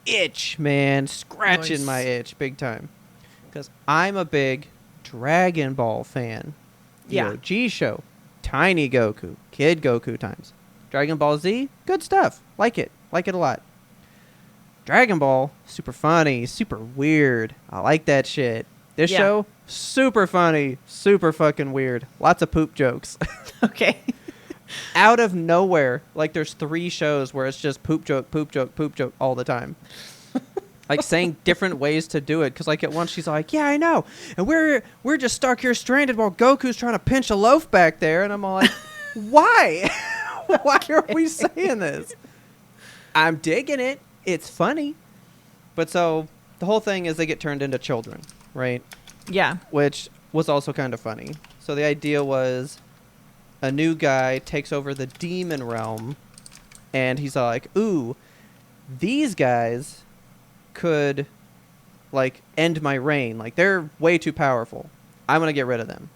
Speaker 2: itch, man. Scratching my itch big time. Because I'm a big Dragon Ball fan. The OG show. Tiny Goku. Kid Goku times. Dragon Ball Z. Good stuff. Like it. Like it a lot. Dragon Ball. Super funny. Super weird. I like that shit. This show. Super funny. Super fucking weird. Lots of poop jokes.
Speaker 1: Okay.
Speaker 2: Out of nowhere. Like, there's 3 shows where it's just poop joke, poop joke, poop joke all the time. Like, saying different ways to do it. Because, like, at once she's like, yeah, I know. And we're just stuck here stranded while Goku's trying to pinch a loaf back there. And I'm all like, why? Why are we saying this? I'm digging it. It's funny. But so, the whole thing is they get turned into children, right?
Speaker 1: Yeah.
Speaker 2: Which was also kind of funny. So the idea was a new guy takes over the demon realm. And he's like, ooh, these guys could, like, end my reign. Like, they're way too powerful. I'm going to get rid of them.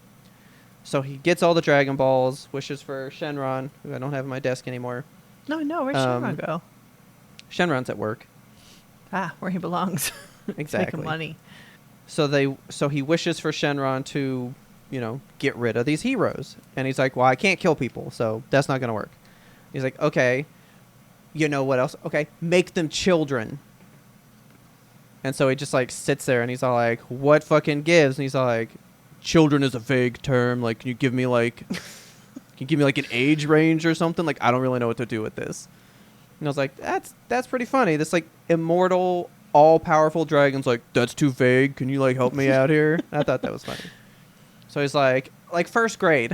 Speaker 2: So he gets all the Dragon Balls, wishes for Shenron, who I don't have on my desk anymore.
Speaker 1: No, where'd Shenron go?
Speaker 2: Shenron's at work.
Speaker 1: Where he belongs.
Speaker 2: Exactly.
Speaker 1: Making money.
Speaker 2: So he wishes for Shenron to, get rid of these heroes. And he's like, well, I can't kill people, so that's not going to work. He's like, okay, you know what else? Okay, make them children. And so he just, like, sits there, and he's all like, what fucking gives? And he's all like, children is a vague term. Like, can you give me, like, an age range or something? Like, I don't really know what to do with this. And I was like, that's pretty funny. This, like, immortal, all-powerful dragon's like, that's too vague. Can you, like, help me out here? I thought that was funny. So he's like first grade.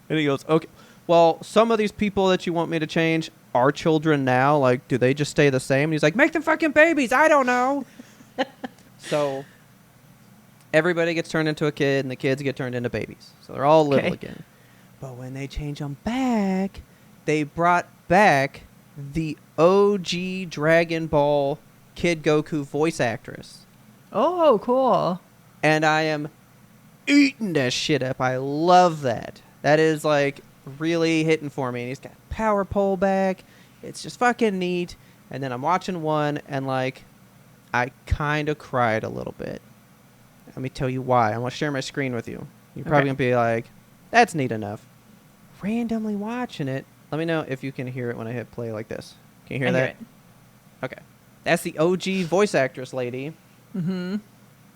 Speaker 2: And he goes, okay, well, some of these people that you want me to change are children now. Like, do they just stay the same? And he's like, make them fucking babies. I don't know. So everybody gets turned into a kid, and the kids get turned into babies. So they're all little again. But when they change them back, they brought back the OG Dragon Ball Kid Goku voice actress.
Speaker 1: Oh, cool.
Speaker 2: And I am eating that shit up. I love that. That is, like, really hitting for me. And he's got power pole back. It's just fucking neat. And then I'm watching one, and, like, I kind of cried a little bit. Let me tell you why. I want to share my screen with you. You're probably going to be like, that's neat enough. Randomly watching it. Let me know if you can hear it when I hit play like this. Can you hear that?
Speaker 1: Hear it.
Speaker 2: Okay. That's the OG voice actress lady.
Speaker 1: Mm-hmm.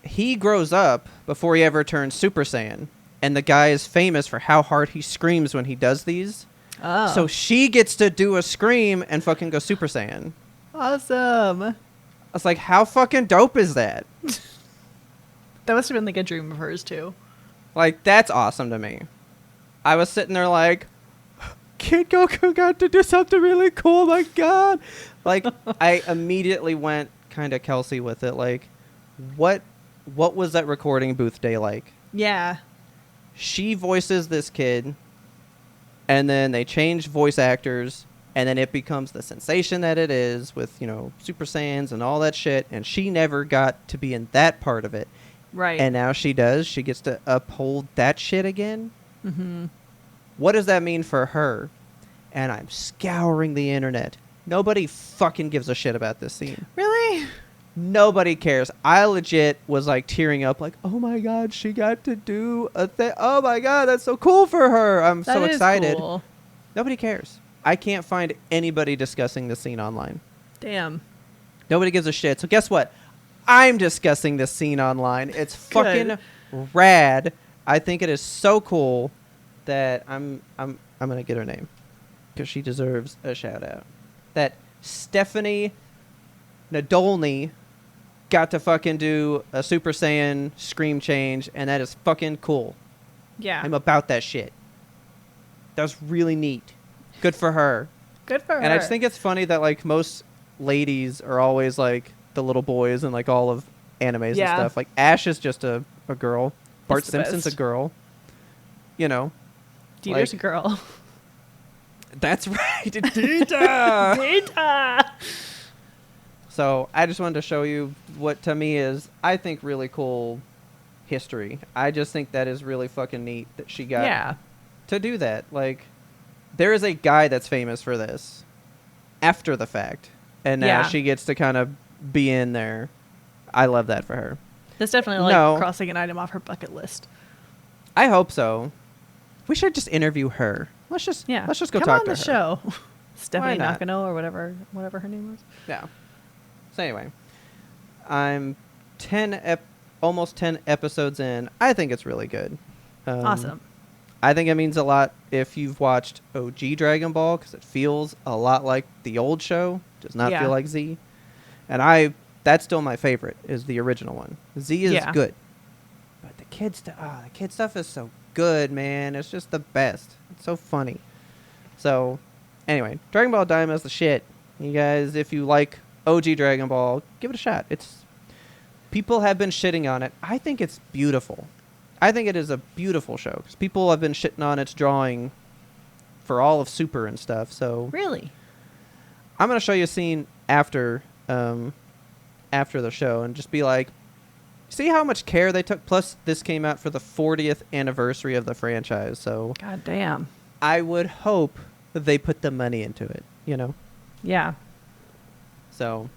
Speaker 2: He grows up before he ever turns Super Saiyan. And the guy is famous for how hard he screams when he does these.
Speaker 1: Oh.
Speaker 2: So she gets to do a scream and fucking go Super Saiyan.
Speaker 1: Awesome.
Speaker 2: I was like, how fucking dope is that?
Speaker 1: That must have been like a dream of hers, too.
Speaker 2: Like, that's awesome to me. I was sitting there like, Kid Goku got to do something really cool, my God. Like, I immediately went kind of Kelsey with it. Like, what was that recording booth day like?
Speaker 1: Yeah.
Speaker 2: She voices this kid, and then they change voice actors, and then it becomes the sensation that it is with, Super Saiyans and all that shit, and she never got to be in that part of it.
Speaker 1: Right.
Speaker 2: And now she does. She gets to uphold that shit again.
Speaker 1: Mm-hmm.
Speaker 2: What does that mean for her? And I'm scouring the internet. Nobody fucking gives a shit about this scene.
Speaker 1: Really?
Speaker 2: Nobody cares. I legit was like tearing up, like, oh my god, she got to do a thing. Oh my god, that's so cool for her. I'm so excited.
Speaker 1: Cool.
Speaker 2: Nobody cares. I can't find anybody discussing the scene online.
Speaker 1: Damn.
Speaker 2: Nobody gives a shit. So guess what? I'm discussing this scene online. It's fucking rad. I think it is so cool that I'm gonna get her name because she deserves a shout out. That Stephanie Nadolny got to fucking do a Super Saiyan scream change, and that is fucking cool.
Speaker 1: Yeah.
Speaker 2: I'm about that shit. That was really neat. Good for her.
Speaker 1: Good for her.
Speaker 2: And I just think it's funny that like most ladies are always like the little boys in like all of animes and stuff. Like Ash is just a girl. Bart Simpson's a girl. You know.
Speaker 1: Dieter's a girl.
Speaker 2: That's right. Dieter.
Speaker 1: Dieter.
Speaker 2: So I just wanted to show you what to me is, I think, really cool history. I just think that is really fucking neat that she got to do that. Like, there is a guy that's famous for this after the fact. And now she gets to kind of be in there. I love that for her.
Speaker 1: That's definitely like crossing an item off her bucket list.
Speaker 2: I hope so. We should just interview her. Let's just go talk to her.
Speaker 1: Come on the show. Stephanie Nakano or whatever her name was.
Speaker 2: Yeah. So anyway, I'm almost 10 episodes in. I think it's really good.
Speaker 1: Awesome. I
Speaker 2: think it means a lot if you've watched OG Dragon Ball, because it feels a lot like the old show. Does not feel like Z. And that's still my favorite, is the original one. Z is good. But the kid stuff is so good, man. It's just the best. It's so funny. So, anyway, Dragon Ball Daima is the shit. You guys, if you like OG Dragon Ball, give it a shot. People have been shitting on it. I think it's beautiful. I think it is a beautiful show, because people have been shitting on its drawing for all of Super and stuff. So
Speaker 1: really,
Speaker 2: I'm gonna show you a scene after the show and just be like, see how much care they took. Plus, this came out for the 40th anniversary of the franchise. So
Speaker 1: god damn,
Speaker 2: I would hope that they put the money into it. You know?
Speaker 1: Yeah.
Speaker 2: So,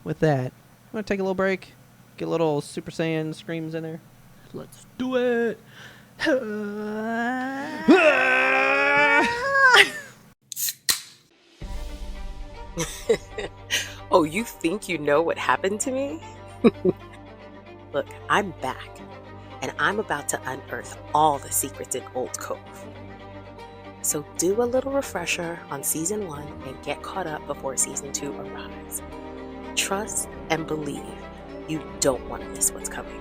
Speaker 2: with that, I'm going to take a little break, get a little Super Saiyan screams in there.
Speaker 1: Let's do it.
Speaker 3: Oh, you think you know what happened to me? Look, I'm back, and I'm about to unearth all the secrets in Old Cove. So do a little refresher on Season 1 and get caught up before Season 2 arrives. Trust and believe. You don't want to miss what's coming.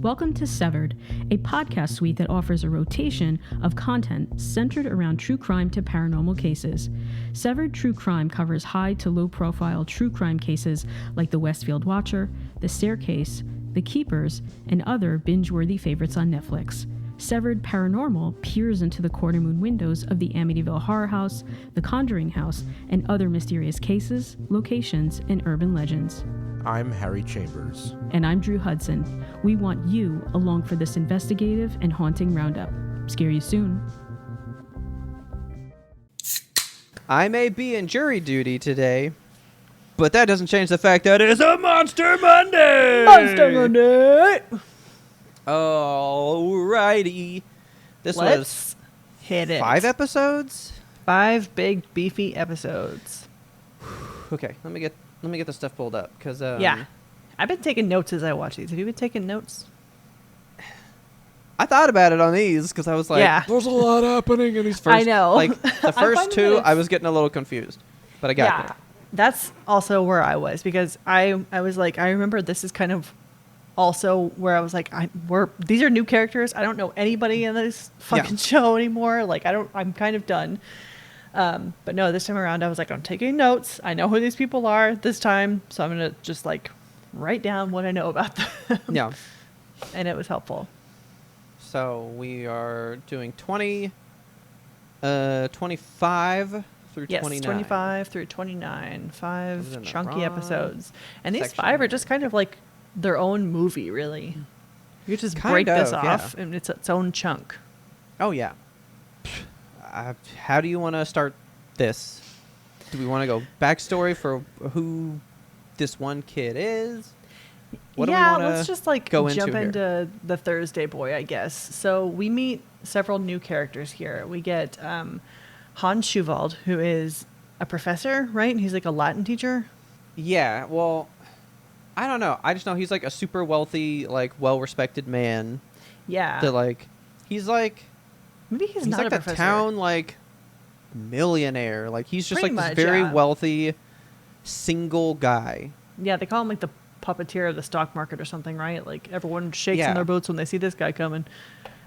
Speaker 4: Welcome to Severed, a podcast suite that offers a rotation of content centered around true crime to paranormal cases. Severed True Crime covers high to low profile true crime cases like the Westfield Watcher, The Staircase, The Keepers, and other binge-worthy favorites on Netflix. Severed Paranormal peers into the corner moon windows of the Amityville Horror House, the Conjuring House, and other mysterious cases, locations, and urban legends.
Speaker 5: I'm Harry Chambers.
Speaker 4: And I'm Drew Hudson. We want you along for this investigative and haunting roundup. Scare you soon.
Speaker 2: I may be in jury duty today, but that doesn't change the fact that it is a Monster Monday!
Speaker 1: Monster Monday!
Speaker 2: Alrighty.
Speaker 1: Let's hit it.
Speaker 2: 5 episodes?
Speaker 1: 5 big, beefy episodes.
Speaker 2: Okay, let me get the stuff pulled up, because
Speaker 1: yeah, I've been taking notes as I watch these. Have you been taking notes?
Speaker 2: I thought about it on these because I was like, there's a lot happening in these first.
Speaker 1: I know.
Speaker 2: Like the first 2, I was getting a little confused, but I got there.
Speaker 1: That's also where I was, because I was like, I remember this is kind of also where I was like, these are new characters. I don't know anybody in this fucking show anymore. Like I'm kind of done. But no, this time around I was like, I'm taking notes. I know who these people are this time, so I'm gonna just like write down what I know about them.
Speaker 2: Yeah.
Speaker 1: And it was helpful.
Speaker 2: So we are doing 25 through 29.
Speaker 1: 25 through 29. 5 chunky episodes. And these 5 are just kind of like their own movie, really. You just break this off and it's its own chunk.
Speaker 2: Oh, yeah. How do you want to start this? Do we want to go backstory for who this one kid is? What do we
Speaker 1: yeah,
Speaker 2: wanna
Speaker 1: let's just like
Speaker 2: go
Speaker 1: jump
Speaker 2: into
Speaker 1: into the Thursday boy, I guess. So we meet several new characters here. We get Hans Schuwald, who is a professor, right? He's like a Latin teacher.
Speaker 2: Yeah, well, I don't know. I just know he's like a super wealthy, like well-respected man.
Speaker 1: Yeah.
Speaker 2: That like he's like
Speaker 1: Maybe he's
Speaker 2: he's
Speaker 1: not
Speaker 2: like
Speaker 1: a
Speaker 2: the
Speaker 1: professor.
Speaker 2: town like millionaire. Like he's just
Speaker 1: Pretty
Speaker 2: like
Speaker 1: much,
Speaker 2: this very
Speaker 1: yeah.
Speaker 2: wealthy single guy.
Speaker 1: Yeah, they call him like the puppeteer of the stock market or something, right? Like everyone shakes
Speaker 2: Yeah.
Speaker 1: in their boots when they see this guy coming.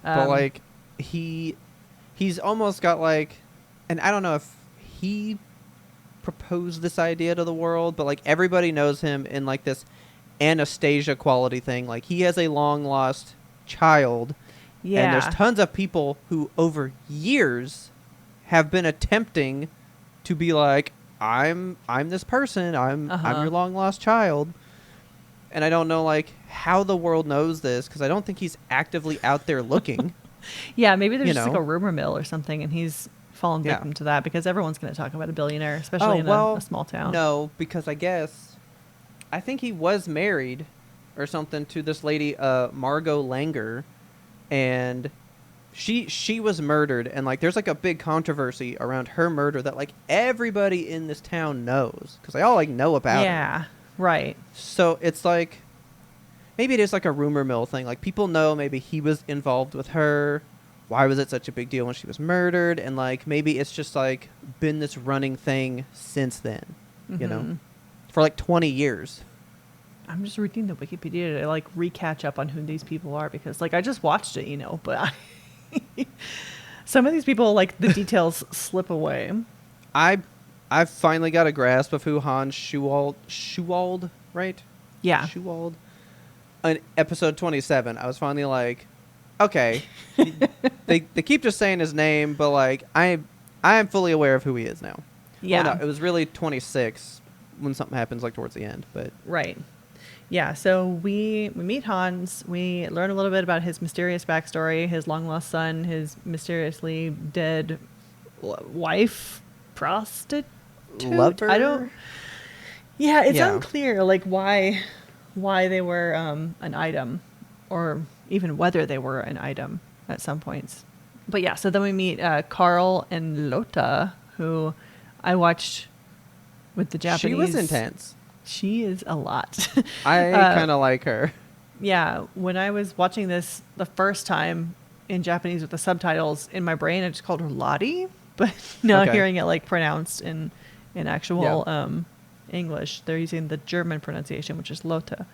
Speaker 2: But like he's almost got like, and I don't know if he proposed this idea to the world, but like everybody knows him in like this Anastasia quality thing. Like he has a long lost child.
Speaker 1: yeah,
Speaker 2: And there's tons of people who over years have been attempting to be like, I'm this person. I'm your long lost child. And I don't know like how the world knows this because I don't think he's actively out there looking.
Speaker 1: yeah. Maybe there's
Speaker 2: you
Speaker 1: just like
Speaker 2: know.
Speaker 1: a rumor mill or something, and he's fallen
Speaker 2: Yeah.
Speaker 1: victim to that because everyone's going to talk about a billionaire, especially in a small town.
Speaker 2: No, because I think he was married or something to this lady, Margot Langer, and she was murdered, and like there's like a big controversy around her murder that like everybody in this town knows because they all like know about it.
Speaker 1: Yeah, right.
Speaker 2: So it's like maybe it is like a rumor mill thing. Like people know maybe he was involved with her. Why was it such a big deal when she was murdered? And like maybe it's just like been this running thing since then, you know, for like 20 years.
Speaker 1: I'm just reading the Wikipedia to like recatch up on who these people are because like I just watched it, you know, but some of these people like the details slip away.
Speaker 2: I've finally got a grasp of who Hans Schuwald, right?
Speaker 1: Yeah.
Speaker 2: Schuwald. On episode 27, I was finally like, okay, they keep just saying his name, but like I am fully aware of who he is now.
Speaker 1: Yeah.
Speaker 2: Well, no, it was really 26 when something happens like towards the end, but
Speaker 1: Right. Yeah, so we meet Hans. We learn a little bit about his mysterious backstory, his long lost son, his mysteriously dead wife, prostitute,
Speaker 2: lover.
Speaker 1: I don't. Yeah, it's
Speaker 2: Yeah.
Speaker 1: unclear like why they were an item, or even whether they were an item at some points. But yeah, so then we meet Carl and Lotta, who I watched with the Japanese.
Speaker 2: She was intense.
Speaker 1: She is a lot.
Speaker 2: I kind of like her.
Speaker 1: Yeah, when I was watching this the first time in Japanese with the subtitles in my brain, I just called her Lottie. But now
Speaker 2: Okay.
Speaker 1: hearing it like pronounced in actual English, they're using the German pronunciation, which is Lotta.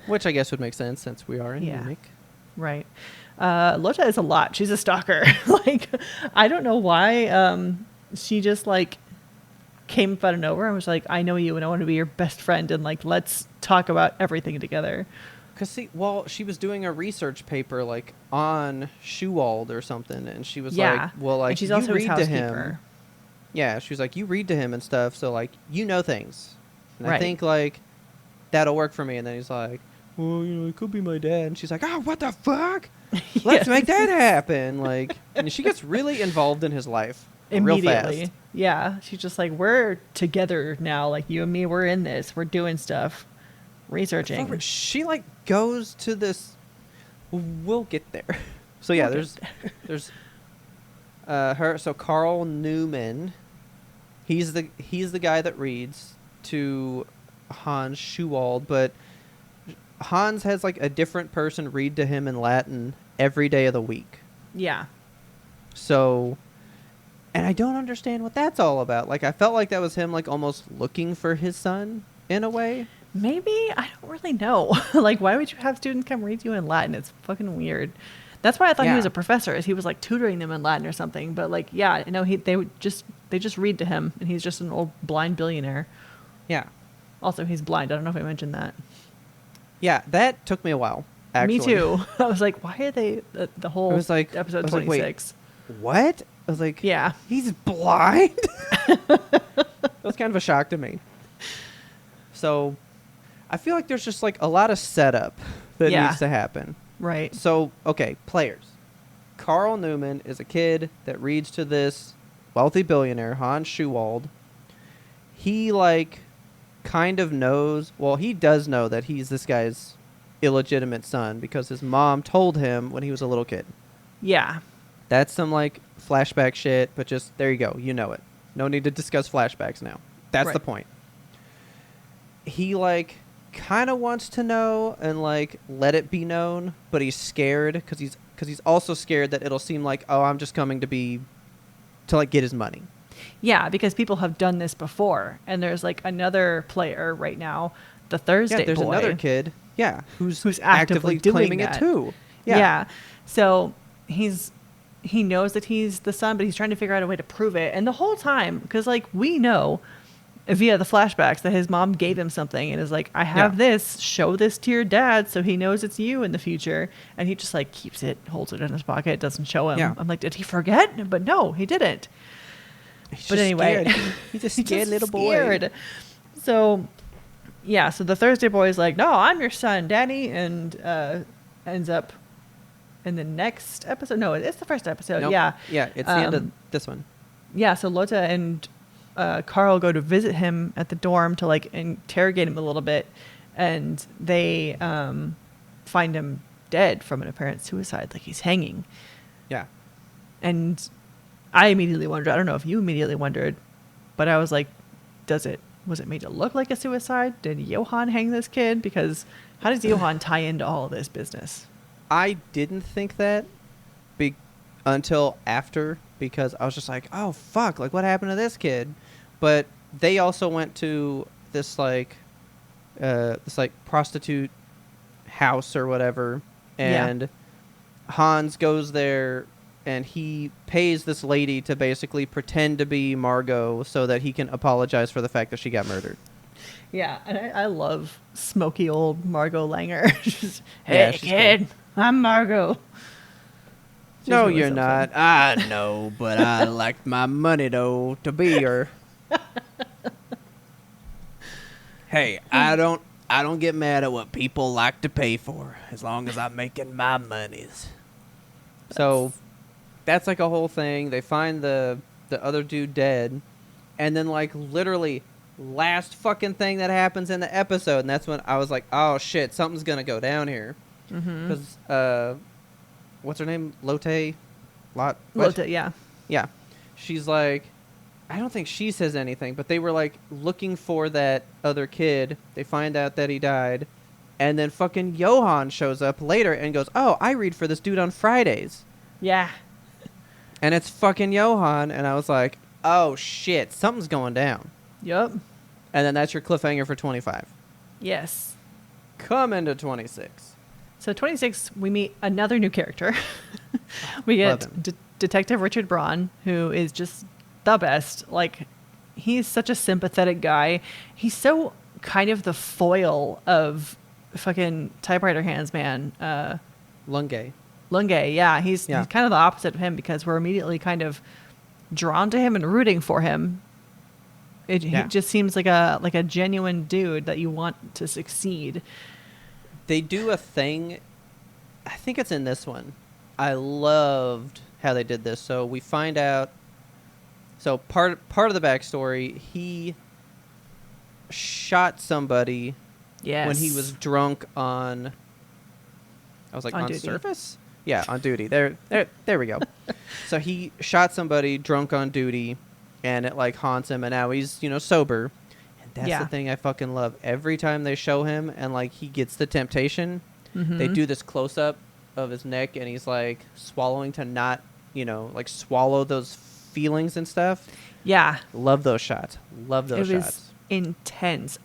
Speaker 2: Which I guess would make sense since we are in
Speaker 1: Yeah.
Speaker 2: Munich.
Speaker 1: Right. Lotta is a lot. She's a stalker. Like, I don't know why she just like came up out of nowhere and was like, I know you and I want to be your best friend and like let's talk about everything together.
Speaker 2: Cause she was doing a research paper like on Schuwald or something, and she was
Speaker 1: Yeah.
Speaker 2: like, well, like
Speaker 1: And she's
Speaker 2: you
Speaker 1: also his
Speaker 2: read to him.
Speaker 1: housekeeper.
Speaker 2: Yeah, she was like, you read to him and stuff, so like you know things. And I
Speaker 1: Right.
Speaker 2: think like that'll work for me. And then he's like, well, you know, it could be my dad. And she's like, oh, what the fuck? Let's make that happen. Like, and she gets really involved in his life real
Speaker 1: Immediately.
Speaker 2: fast.
Speaker 1: Yeah. She's just like, we're together now. Like you and me, we're in this. We're doing stuff. Researching.
Speaker 2: She like goes to this. We'll get there. So yeah,
Speaker 1: We'll
Speaker 2: there's her. So Carl Newman, he's the guy that reads to Hans Schuwald, but Hans has like a different person read to him in Latin every day of the week.
Speaker 1: Yeah.
Speaker 2: So, and I don't understand what that's all about. Like I felt like that was him like almost looking for his son in a way.
Speaker 1: Maybe. I don't really know. Like, why would you have students come read you in Latin? It's fucking weird. That's why I thought he
Speaker 2: Yeah.
Speaker 1: was a professor, is he was like tutoring them in Latin or something. But like, yeah, no, they just read to him, and he's just an old blind billionaire.
Speaker 2: Yeah.
Speaker 1: Also, he's blind. I don't know if I mentioned that.
Speaker 2: Yeah, that took me a while. Actually.
Speaker 1: Me too. I was like, why are they the whole
Speaker 2: I was like,
Speaker 1: episode
Speaker 2: wait,
Speaker 1: 26?
Speaker 2: what? I was like,
Speaker 1: Yeah.
Speaker 2: he's blind? That was kind of a shock to me. So, I feel like there's just like a lot of setup that
Speaker 1: Yeah.
Speaker 2: needs to happen.
Speaker 1: Right.
Speaker 2: So, okay, players. Carl Newman is a kid that reads to this wealthy billionaire, Hans Schuwald. He, like, kind of knows, well, he does know that he's this guy's illegitimate son because his mom told him when he was a little kid.
Speaker 1: Yeah.
Speaker 2: That's some like flashback shit, but just there you go. You know it. No need to discuss flashbacks now. That's the
Speaker 1: Right.
Speaker 2: point. He like kind of wants to know and like let it be known, but he's scared because he's also scared that it'll seem like, oh, I'm just coming to like get his money.
Speaker 1: Yeah, because people have done this before, and there's like another player right now, the Thursday
Speaker 2: Yeah, there's
Speaker 1: boy,
Speaker 2: another kid. Yeah, who's
Speaker 1: actively doing
Speaker 2: claiming
Speaker 1: that.
Speaker 2: it too.
Speaker 1: Yeah. So he knows that he's the son, but he's trying to figure out a way to prove it. And the whole time, because like we know via the flashbacks that his mom gave him something and is like, I have this, show this to your dad so he knows it's you in the future. And he just like keeps it, holds it in his pocket, doesn't show him.
Speaker 2: Yeah.
Speaker 1: I'm like, did he forget? But no, he didn't.
Speaker 2: He's
Speaker 1: But
Speaker 2: just
Speaker 1: anyway,
Speaker 2: scared. He's a
Speaker 1: he's
Speaker 2: scared
Speaker 1: just
Speaker 2: little boy.
Speaker 1: scared. So, yeah. So the Thursday boy is like, "No, I'm your son, Daddy," and ends up in the next episode. No, it's the first episode.
Speaker 2: Nope.
Speaker 1: Yeah,
Speaker 2: Yeah, it's the end of this one.
Speaker 1: yeah. So Lota and Carl go to visit him at the dorm to like interrogate him a little bit, and they find him dead from an apparent suicide, like he's hanging.
Speaker 2: Yeah.
Speaker 1: And I immediately wondered, I don't know if you immediately wondered, but I was like, was it made to look like a suicide? Did Johan hang this kid? Because how does Johan tie into all of this business?
Speaker 2: I didn't think that until after, because I was just like, oh, fuck, like what happened to this kid? But they also went to this like prostitute house or whatever, and Hans goes there and he pays this lady to basically pretend to be Margot so that he can apologize for the fact that she got murdered.
Speaker 1: Yeah, and I love smoky old Margot Langer. Just, hey,
Speaker 2: Yeah, she's
Speaker 1: kid, I'm Margot. She's
Speaker 2: No,
Speaker 1: really
Speaker 2: you're
Speaker 1: so
Speaker 2: not.
Speaker 1: fun.
Speaker 2: I know, but I like my money, though, to be her. Hey, I don't get mad at what people like to pay for, as long as I'm making my monies. So, that's like a whole thing. They find the other dude dead, and then like literally last fucking thing that happens in the episode, and that's when I was like, oh shit, something's gonna go down here. Because what's her name? Lotte? What?
Speaker 1: Lota, yeah.
Speaker 2: Yeah. She's like, I don't think she says anything, but they were like looking for that other kid. They find out that he died, and then fucking Johan shows up later and goes, oh, I read for this dude on Fridays.
Speaker 1: Yeah.
Speaker 2: And it's fucking Johan, and I was like, oh shit, something's going down.
Speaker 1: Yup.
Speaker 2: And then that's your cliffhanger for 25.
Speaker 1: Yes.
Speaker 2: Come into 26.
Speaker 1: So 26, we meet another new character. We
Speaker 2: Love
Speaker 1: get
Speaker 2: him.
Speaker 1: Detective Richard Braun, who is just the best. Like, he's such a sympathetic guy. He's so kind of the foil of fucking typewriter hands, man.
Speaker 2: Lunge.
Speaker 1: Lunge, yeah. He's kind of the opposite of him because we're immediately kind of drawn to him and rooting for him. He just seems like a genuine dude that you want to succeed.
Speaker 2: They do a thing, I think it's in this one. I loved how they did this. So we find out, so part of the backstory, he shot somebody when he was drunk on, I was like, on
Speaker 1: duty.
Speaker 2: surface? Yeah, on duty. There we go. So he shot somebody drunk on duty, and it like haunts him, and now he's, sober. And that's the thing I fucking love. Every time they show him and like he gets the temptation, they do this close up of his neck, and he's like swallowing to not, like swallow those feelings and stuff.
Speaker 1: Yeah.
Speaker 2: Love those shots. Love those
Speaker 1: It was
Speaker 2: shots.
Speaker 1: intense.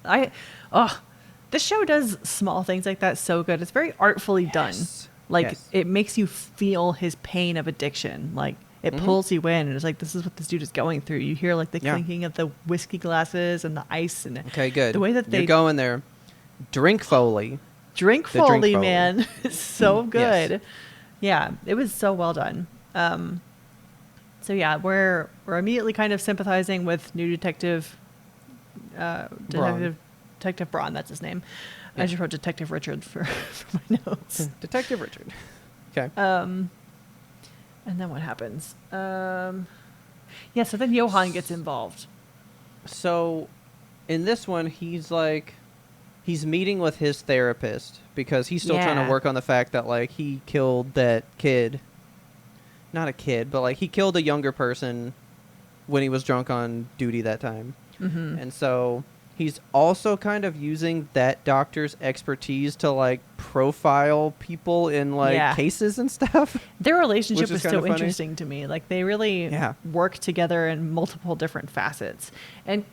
Speaker 1: This show does small things like that so good. It's very artfully done. Like, it makes you feel his pain of addiction. Like, it pulls you in, and it's like, this is what this dude is going through. You hear, like, the clinking of the whiskey glasses and the ice. And
Speaker 2: Okay, good.
Speaker 1: The way that
Speaker 2: You're going there. Drink Foley.
Speaker 1: Drink
Speaker 2: The drink
Speaker 1: Foley,
Speaker 2: Foley.
Speaker 1: man. It's so good.
Speaker 2: Yes.
Speaker 1: Yeah, it was so well done. So, yeah, we're immediately kind of sympathizing with new Detective Braun, that's his name. I just wrote Detective Richard for my notes.
Speaker 2: Detective Richard. Okay.
Speaker 1: And then what happens? So then Johan gets involved.
Speaker 2: So in this one, he's meeting with his therapist because he's still trying
Speaker 1: Yeah.
Speaker 2: to work on the fact that like he killed that kid. Not a kid, but like he killed a younger person when he was drunk on duty that time.
Speaker 1: Mm-hmm.
Speaker 2: And so he's also kind of using that doctor's expertise to like profile people in like
Speaker 1: Yeah.
Speaker 2: cases and stuff.
Speaker 1: Their relationship
Speaker 2: Which is
Speaker 1: is so
Speaker 2: kinda funny.
Speaker 1: interesting to me. Like they really
Speaker 2: Yeah.
Speaker 1: work together in multiple different facets. And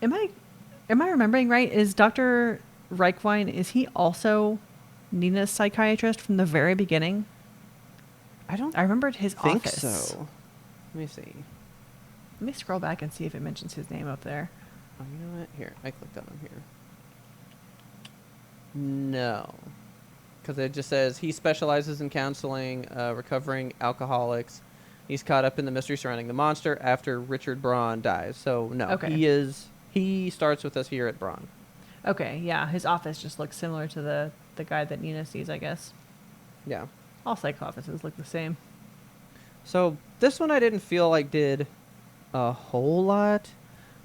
Speaker 1: am I remembering right? Is Dr. Reichwein, is he also Nina's psychiatrist from the very beginning?
Speaker 2: I don't
Speaker 1: I remembered his
Speaker 2: think
Speaker 1: office.
Speaker 2: so. Let me see.
Speaker 1: Let me scroll back and see if it mentions his name up there.
Speaker 2: Oh, you know what? Here, I clicked on him here. No. Because it just says he specializes in counseling recovering alcoholics. He's caught up in the mystery surrounding the monster after Richard Braun dies. So, no.
Speaker 1: Okay.
Speaker 2: He starts with us here at Braun.
Speaker 1: Okay, yeah, his office just looks similar to the guy that Nina sees, I guess.
Speaker 2: Yeah.
Speaker 1: All psych offices look the same.
Speaker 2: So, this one I didn't feel like did a whole lot.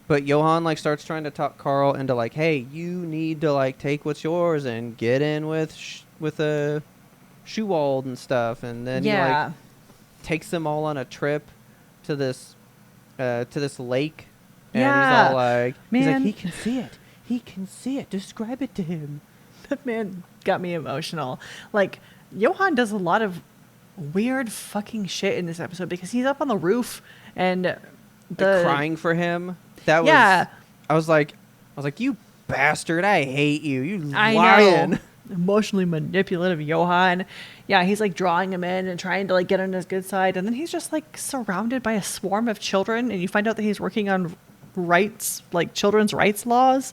Speaker 2: But Johann like starts trying to talk Carl into like, hey, you need to like take what's yours and get in with a Schewald and stuff, and then he like takes them all on a trip to this lake, and he's all like,
Speaker 1: Man.
Speaker 2: he can see it, he can see it. Describe it to him.
Speaker 1: That man got me emotional. Like, Johann does a lot of weird fucking shit in this episode because he's up on the roof and
Speaker 2: Like, crying for him. That was
Speaker 1: Yeah.
Speaker 2: I was like, you bastard! I hate you. You
Speaker 1: I
Speaker 2: lying.
Speaker 1: know. Emotionally manipulative Johann. Yeah, he's like drawing him in and trying to like get on his good side, and then he's just like surrounded by a swarm of children, and you find out that he's working on rights, like children's rights laws.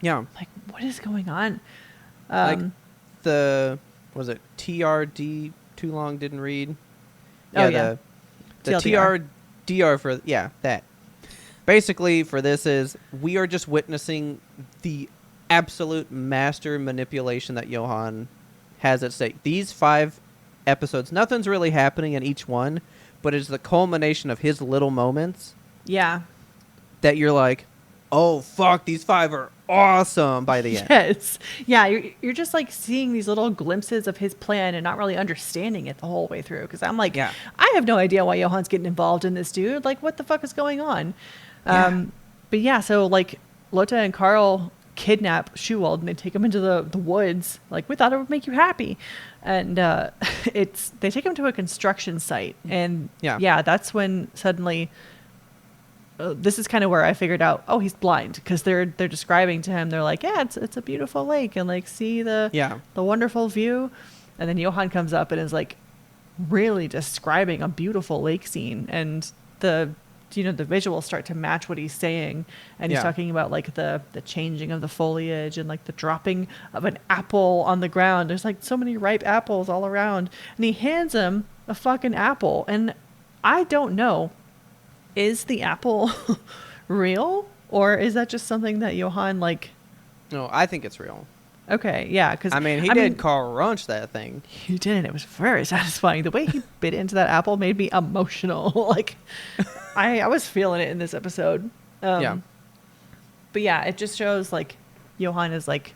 Speaker 2: Yeah.
Speaker 1: Like, what is going on?
Speaker 2: Like was it TRD? Too long didn't read.
Speaker 1: Oh, yeah.
Speaker 2: The
Speaker 1: TLDR.
Speaker 2: TRDR for that. Basically, for this is we are just witnessing the absolute master manipulation that Johann has at stake. These 5 episodes, nothing's really happening in each one, but it's the culmination of his little moments
Speaker 1: Yeah.
Speaker 2: that you're like, oh fuck, these 5 are awesome by the end.
Speaker 1: Yes. Yeah, you're just like seeing these little glimpses of his plan and not really understanding it the whole way through. Because I'm like,
Speaker 2: Yeah.
Speaker 1: I have no idea why Johann's getting involved in this, dude. Like, what the fuck is going on?
Speaker 2: Yeah.
Speaker 1: But yeah, so like Lotta and Carl kidnap Schewald and they take him into the woods. Like, we thought it would make you happy. And they take him to a construction site. And yeah, that's when suddenly this is kind of where I figured out, oh, he's blind, because they're describing to him, they're like, yeah, it's a beautiful lake, and like see the wonderful view, and then Johann comes up and is like really describing a beautiful lake scene, and the visuals start to match what he's saying, and he's talking about like the changing of the foliage and like the dropping of an apple on the ground. There's like so many ripe apples all around, and he hands him a fucking apple, and I don't know. Is the apple real, or is that just something that Johann like?
Speaker 2: No, I think it's real.
Speaker 1: Okay, yeah, because
Speaker 2: I mean, he did Carl Runch that thing.
Speaker 1: He did, and it was very satisfying. The way he bit into that apple made me emotional. Like, I was feeling it in this episode.
Speaker 2: Yeah.
Speaker 1: But yeah, it just shows like Johann is like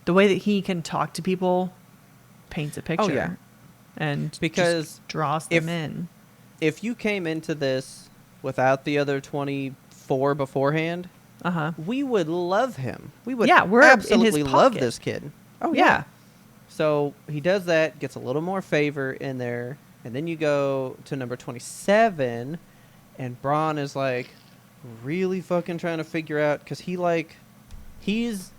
Speaker 1: the way that he can talk to people paints a picture.
Speaker 2: Oh, yeah.
Speaker 1: And
Speaker 2: Because
Speaker 1: just draws them in.
Speaker 2: If you came into this without the other 24 beforehand, we would love him. We would
Speaker 1: we're
Speaker 2: absolutely
Speaker 1: in his
Speaker 2: love
Speaker 1: pocket.
Speaker 2: this kid.
Speaker 1: Oh, yeah.
Speaker 2: So he does that, gets a little more favor in there, and then you go to number 27, and Braun is like really fucking trying to figure out, because he's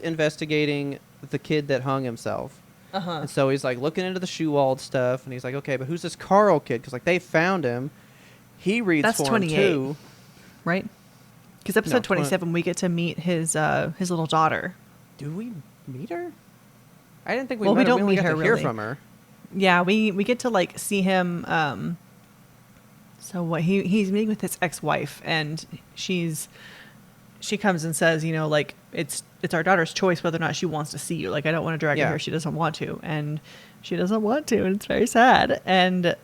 Speaker 2: investigating the kid that hung himself. And so he's like looking into the Schewald stuff, and he's like, okay, but who's this Carl kid? Because like they found him. He reads
Speaker 1: That's
Speaker 2: for
Speaker 1: 28,
Speaker 2: him too,
Speaker 1: right? Because episode
Speaker 2: No,
Speaker 1: 27, we get to meet his little daughter.
Speaker 2: Do we meet her? I didn't think we
Speaker 1: Well,
Speaker 2: met
Speaker 1: we
Speaker 2: her.
Speaker 1: don't
Speaker 2: We only
Speaker 1: meet
Speaker 2: got
Speaker 1: her,
Speaker 2: to hear
Speaker 1: really.
Speaker 2: from her.
Speaker 1: Yeah, we get to like see him. So what he's meeting with his ex-wife, and she comes and says, you know, like it's our daughter's choice whether or not she wants to see you. Like, I don't want to drag her here. She doesn't want to, and she doesn't want to, and it's very sad. And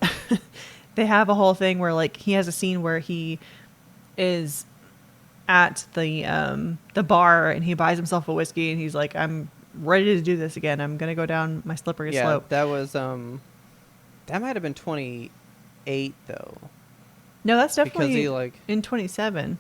Speaker 1: they have a whole thing where like he has a scene where he is at the bar, and he buys himself a whiskey, and he's like, I'm ready to do this again. I'm gonna go down my slippery slope.
Speaker 2: That was that might have been 28 though.
Speaker 1: No, that's definitely
Speaker 2: because he like
Speaker 1: in 27.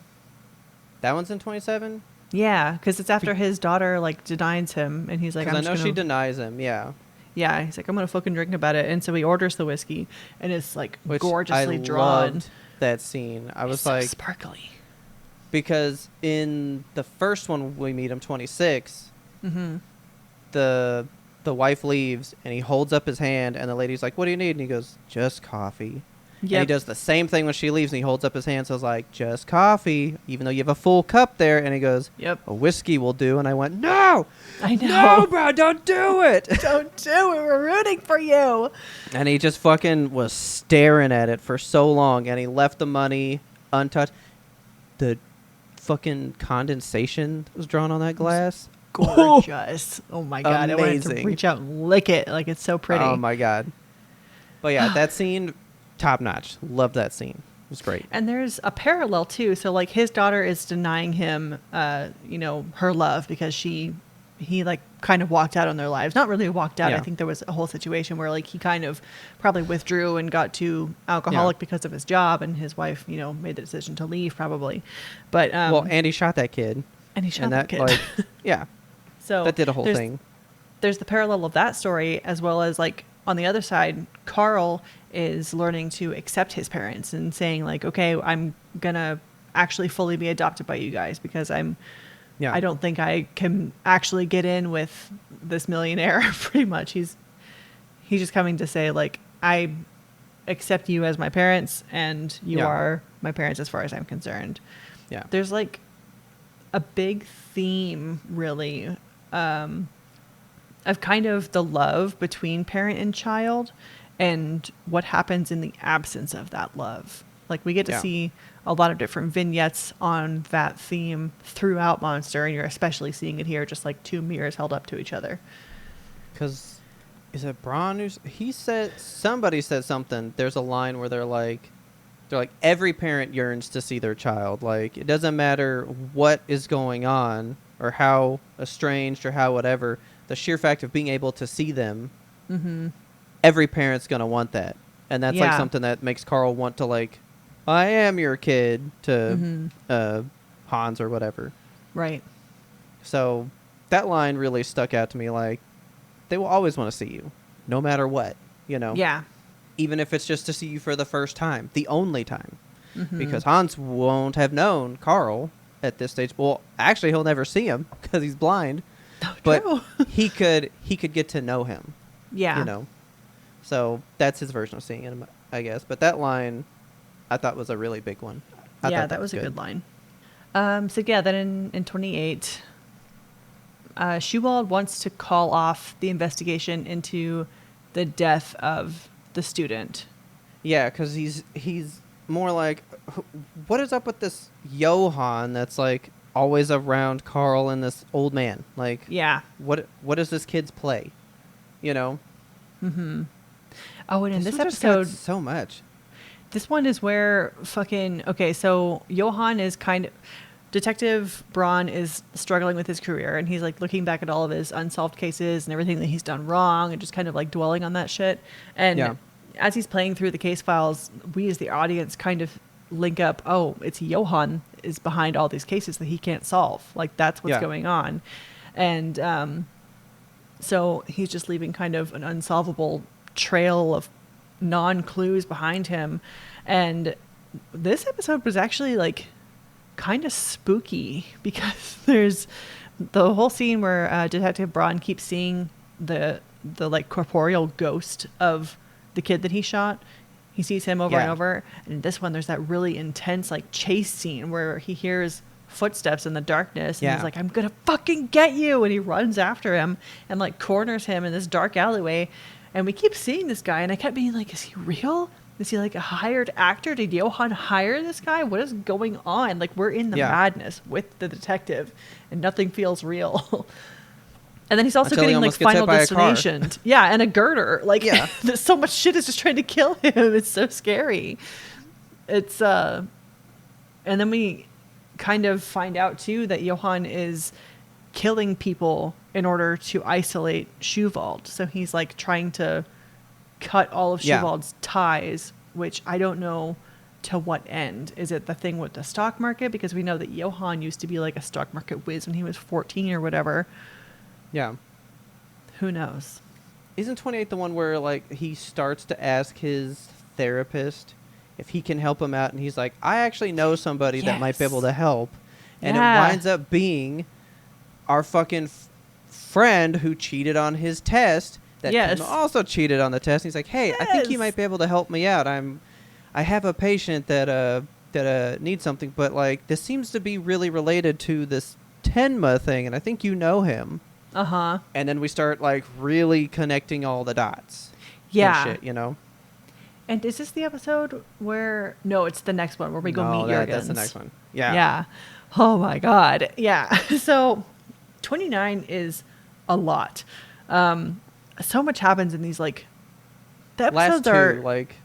Speaker 2: that one's in 27.
Speaker 1: Yeah, because it's after his daughter like denies him, and he's like,
Speaker 2: I know she denies him. Yeah.
Speaker 1: Yeah, he's like, I'm gonna fucking drink about it, and so he orders the whiskey, and it's like
Speaker 2: Which
Speaker 1: gorgeously
Speaker 2: I
Speaker 1: drawn.
Speaker 2: loved that scene. I was
Speaker 1: It's so
Speaker 2: like,
Speaker 1: sparkly.
Speaker 2: because in the first one we meet him 26.
Speaker 1: Mm-hmm.
Speaker 2: The wife leaves, and he holds up his hand, and the lady's like, what do you need? And he goes, just coffee. And he does the same thing when she leaves, and he holds up his hand. So I was like, just coffee, even though you have a full cup there. And he goes,
Speaker 1: Yep.
Speaker 2: a whiskey will do. And I went, no,
Speaker 1: I know.
Speaker 2: no, bro, don't do it.
Speaker 1: Don't do it. We're rooting for you.
Speaker 2: And he just fucking was staring at it for so long, and he left the money untouched. The fucking condensation that was drawn on that glass.
Speaker 1: Gorgeous. Oh my God. I wanted to
Speaker 2: Amazing.
Speaker 1: reach out and lick it. Like, it's so pretty.
Speaker 2: Oh my God. But yeah, that scene, top notch. Loved that scene. It was great.
Speaker 1: And there's a parallel too. So like his daughter is denying him, her love because he like kind of walked out on their lives. Not really walked out.
Speaker 2: Yeah.
Speaker 1: I think there was a whole situation where like he kind of probably withdrew and got too alcoholic because of his job, and his wife, made the decision to leave probably. But
Speaker 2: Well, and he shot that kid.
Speaker 1: and he shot
Speaker 2: And
Speaker 1: that
Speaker 2: that,
Speaker 1: kid.
Speaker 2: like, yeah,
Speaker 1: So
Speaker 2: that did a whole thing.
Speaker 1: There's the parallel of that story, as well as like on the other side, Carl is learning to accept his parents and saying like, okay, I'm gonna actually fully be adopted by you guys because I don't think I can actually get in with this millionaire. Pretty much, he's just coming to say like, I accept you as my parents, and you are my parents as far as I'm concerned.
Speaker 2: Yeah.
Speaker 1: There's like a big theme, really, of kind of the love between parent and child, and what happens in the absence of that love. Like, we get to see a lot of different vignettes on that theme throughout Monster, and you're especially seeing it here, just like two mirrors held up to each other.
Speaker 2: Because, is it Braun? Somebody said something. There's a line where they're like, every parent yearns to see their child. Like, it doesn't matter what is going on or how estranged or how whatever. The sheer fact of being able to see them, every parent's going to want that. And that's like something that makes Carl want to like, I am your kid, to Hans or whatever.
Speaker 1: Right.
Speaker 2: So that line really stuck out to me. Like, they will always want to see you, no matter what,
Speaker 1: Yeah.
Speaker 2: Even if it's just to see you for the first time, the only time. Because Hans won't have known Carl at this stage. Well, actually, he'll never see him because he's blind. But
Speaker 1: True.
Speaker 2: he could get to know him.
Speaker 1: Yeah.
Speaker 2: So that's his version of seeing him, I guess. But that line, I thought was a really big one. I
Speaker 1: Yeah,
Speaker 2: thought
Speaker 1: that was a good line. Then in 28, Schubald wants to call off the investigation into the death of the student.
Speaker 2: Yeah, because he's more like, what is up with this Johann that's like always around Carl and this old man? Like,
Speaker 1: Yeah.
Speaker 2: what is this kid's play?
Speaker 1: Mm-hmm. Oh, and in this
Speaker 2: one just got
Speaker 1: episode,
Speaker 2: so much.
Speaker 1: this one is where so Johann is Detective Braun is struggling with his career, and he's like looking back at all of his unsolved cases and everything that he's done wrong, and just kind of like dwelling on that shit. And as he's playing through the case files, we as the audience kind of link up, oh, it's Johann is behind all these cases that he can't solve. Like, that's what's going on. And so he's just leaving kind of an unsolvable trail of non-clues behind him. And this episode was actually like kind of spooky because there's the whole scene where Detective Braun keeps seeing the like corporeal ghost of the kid that he shot. He sees him over and over. And in this one, there's that really intense like chase scene where he hears footsteps in the darkness, and he's like, I'm gonna fucking get you, and he runs after him and like corners him in this dark alleyway. And we keep seeing this guy, and I kept being like, is he real? Is he like a hired actor? Did Johann hire this guy? What is going on? Like, we're in the madness with the detective, and nothing feels real. And then he's also getting like Final Destination. Yeah, and a girder. Like, so much shit is just trying to kill him. It's so scary. It's and then kind of find out too that Johann is killing people in order to isolate Schuvald. So he's like trying to cut all of
Speaker 2: Yeah.
Speaker 1: Schuvald's ties, which I don't know to what end. Is it the thing with the stock market? Because we know that Johann used to be like a stock market whiz when he was 14 or whatever.
Speaker 2: Yeah.
Speaker 1: Who knows?
Speaker 2: Isn't 28 the one where like he starts to ask his therapist if he can help him out, and he's like, I actually know somebody that might be able to help, and
Speaker 1: Yeah.
Speaker 2: it winds up being our fucking friend who cheated on his test that
Speaker 1: Yes.
Speaker 2: also cheated on the test. And he's like, hey, I think you
Speaker 1: Yes.
Speaker 2: might be able to help me out. I have a patient that needs something, but like this seems to be really related to this Tenma thing, and I think you know him.
Speaker 1: Uh-huh.
Speaker 2: And then we start like really connecting all the dots.
Speaker 1: Yeah.
Speaker 2: And shit, you know.
Speaker 1: And is this the episode where... No, it's the next one where we go meet Jurgens.
Speaker 2: That's the next one. Yeah.
Speaker 1: Yeah. Oh my God. Yeah. So 29 is a lot. So much happens in these, like... The episodes
Speaker 2: Last two,
Speaker 1: are...
Speaker 2: like...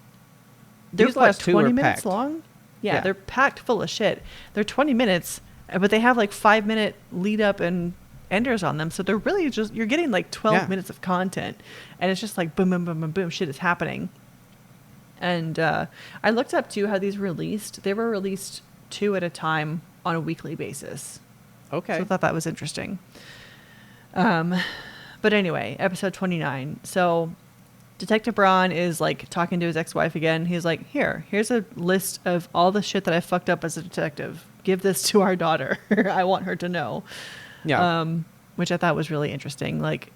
Speaker 1: They're
Speaker 2: these
Speaker 1: like
Speaker 2: last two
Speaker 1: 20
Speaker 2: are
Speaker 1: minutes
Speaker 2: packed.
Speaker 1: long. Yeah,
Speaker 2: Yeah.
Speaker 1: they're packed full of shit. They're 20 minutes, but they have like 5-minute lead up and enders on them. So they're really just... You're getting like 12
Speaker 2: Yeah.
Speaker 1: minutes of content. And it's just like boom, boom, boom, boom, boom. Shit is happening. And I looked up too how these were released. They were released 2 at a time on a weekly basis.
Speaker 2: Okay.
Speaker 1: So I thought that was interesting. But anyway, episode 29. So Detective Braun is like talking to his ex-wife again. He's like, here's a list of all the shit that I fucked up as a detective. Give this to our daughter. I want her to know.
Speaker 2: Yeah.
Speaker 1: Which I thought was really interesting. Like,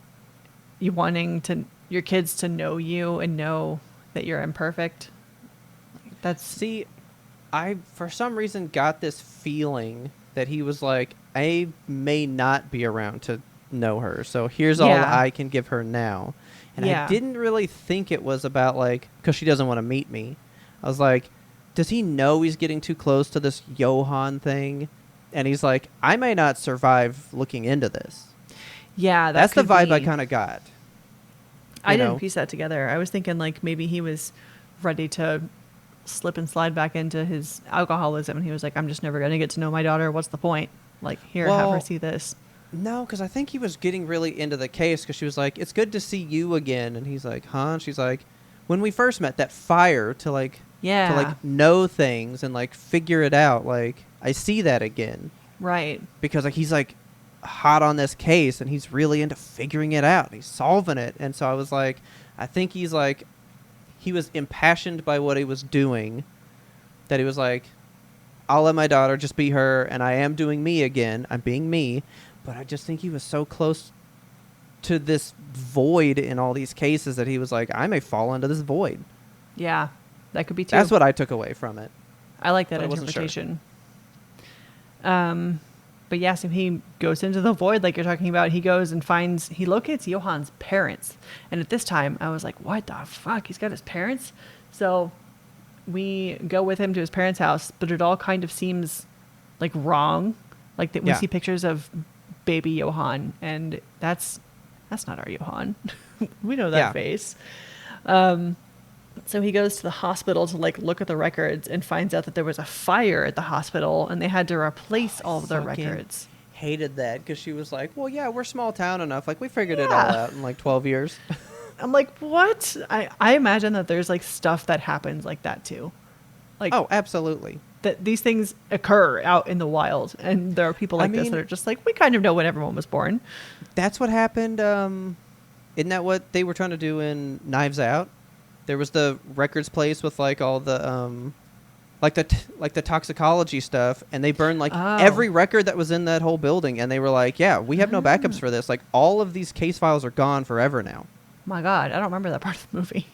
Speaker 1: you wanting your kids to know you and know that you're imperfect. That's...
Speaker 2: See, I for some reason got this feeling that he was like, I may not be around to know her, so here's all
Speaker 1: Yeah.
Speaker 2: I can give her now. And
Speaker 1: Yeah.
Speaker 2: I didn't really think it was about like, because she doesn't want to meet me. I was like, does he know he's getting too close to this Johann thing? And he's like, I may not survive looking into this.
Speaker 1: Yeah, that
Speaker 2: That's the
Speaker 1: could
Speaker 2: vibe I
Speaker 1: be.
Speaker 2: kind of got.
Speaker 1: I
Speaker 2: you
Speaker 1: didn't
Speaker 2: know?
Speaker 1: piece that together. I was thinking like maybe he was ready to slip and slide back into his alcoholism, and he was like, I'm just never going to get to know my daughter. What's the point? Like, here, have her
Speaker 2: Well,
Speaker 1: see this.
Speaker 2: No, because I think he was getting really into the case because she was like, it's good to see you again. And he's like, huh? And she's like, when we first met, that fire to like,
Speaker 1: Yeah.
Speaker 2: to like know things and like figure it out. Like, I see that again
Speaker 1: Right.
Speaker 2: because like he's like hot on this case and he's really into figuring it out. He's solving it. And so I was like, I think he's like, he was impassioned by what he was doing, that he was like, I'll let my daughter just be her, and I am doing me again. I'm being me. But I just think he was so close to this void in all these cases that he was like, I may fall into this void.
Speaker 1: Yeah. That could be too.
Speaker 2: That's what I took away from it.
Speaker 1: I like that
Speaker 2: but I wasn't sure.
Speaker 1: interpretation. But yeah, so he goes into the void like you're talking about. He goes and he locates Johann's parents. And at this time, I was like, what the fuck? He's got his parents? So we go with him to his parents' house, but it all kind of seems like wrong. Like that we
Speaker 2: Yeah.
Speaker 1: see pictures of baby Johann, and that's not our Johann. We know that
Speaker 2: Yeah.
Speaker 1: face. So he goes to the hospital to like look at the records and finds out that there was a fire at the hospital and they had to replace all of their
Speaker 2: Fucking
Speaker 1: records.
Speaker 2: Hated that because she was like, well, yeah, we're small town enough. Like, we figured it all
Speaker 1: Yeah.
Speaker 2: out in like 12 years.
Speaker 1: I'm like, what? I imagine that there's like stuff that happens like that too. Like
Speaker 2: Oh, absolutely.
Speaker 1: that these things occur out in the wild, and there are people like this
Speaker 2: mean-
Speaker 1: that are just like, we kind of know when everyone was born.
Speaker 2: That's what happened. Isn't that what they were trying to do in Knives Out? There was the records place with like all the like the toxicology stuff, and they burned like
Speaker 1: Oh.
Speaker 2: every record that was in that whole building, and they were like, yeah, we have no backups for this. Like, all of these case files are gone forever now.
Speaker 1: My God, I don't remember that part of the movie.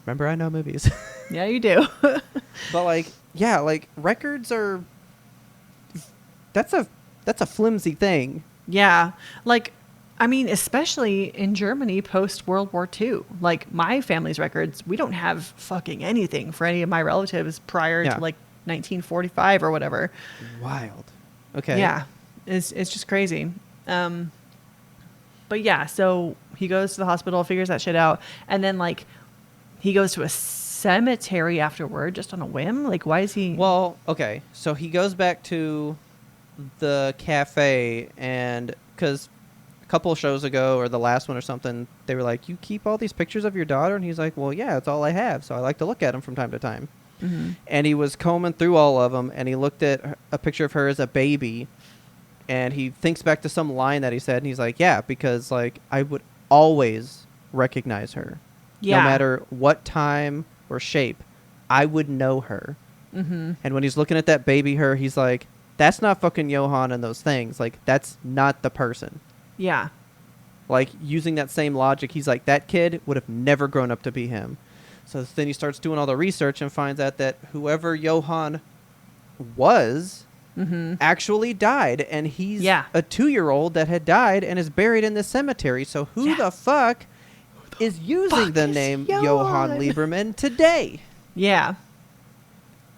Speaker 2: Remember, I know movies.
Speaker 1: Yeah, you do.
Speaker 2: But like, yeah, like records are that's a flimsy thing.
Speaker 1: Yeah. Like, I mean, especially in Germany post World War II. Like, my family's records, we don't have fucking anything for any of my relatives prior
Speaker 2: Yeah.
Speaker 1: to like 1945 or whatever.
Speaker 2: Wild. Okay.
Speaker 1: Yeah. It's just crazy. But yeah, so he goes to the hospital, figures that shit out, and then like he goes to a cemetery afterward, just on a whim? Like, why is he?
Speaker 2: Well, okay. So he goes back to the cafe, and because a couple of shows ago, or the last one or something, they were like, "You keep all these pictures of your daughter?" And he's like, "Well, yeah, it's all I have, so I like to look at them from time to time."
Speaker 1: Mm-hmm.
Speaker 2: And he was combing through all of them, and he looked at a picture of her as a baby, and he thinks back to some line that he said, and he's like, "Yeah, because like I would always recognize her,
Speaker 1: Yeah.
Speaker 2: no matter what time or shape, I would know her."
Speaker 1: Mm-hmm.
Speaker 2: And when he's looking at that baby her, he's like, "That's not fucking Johan and those things. Like, that's not the person."
Speaker 1: Yeah.
Speaker 2: Like, using that same logic, he's like, that kid would have never grown up to be him. So then he starts doing all the research and finds out that whoever Johan was
Speaker 1: Mm-hmm.
Speaker 2: actually died. And he's
Speaker 1: Yeah.
Speaker 2: a 2-year-old that had died and is buried in this cemetery. So who
Speaker 1: Yeah.
Speaker 2: the fuck is using
Speaker 1: fuck
Speaker 2: the
Speaker 1: is
Speaker 2: name
Speaker 1: Johan?
Speaker 2: Johan Lieberman today?
Speaker 1: Yeah.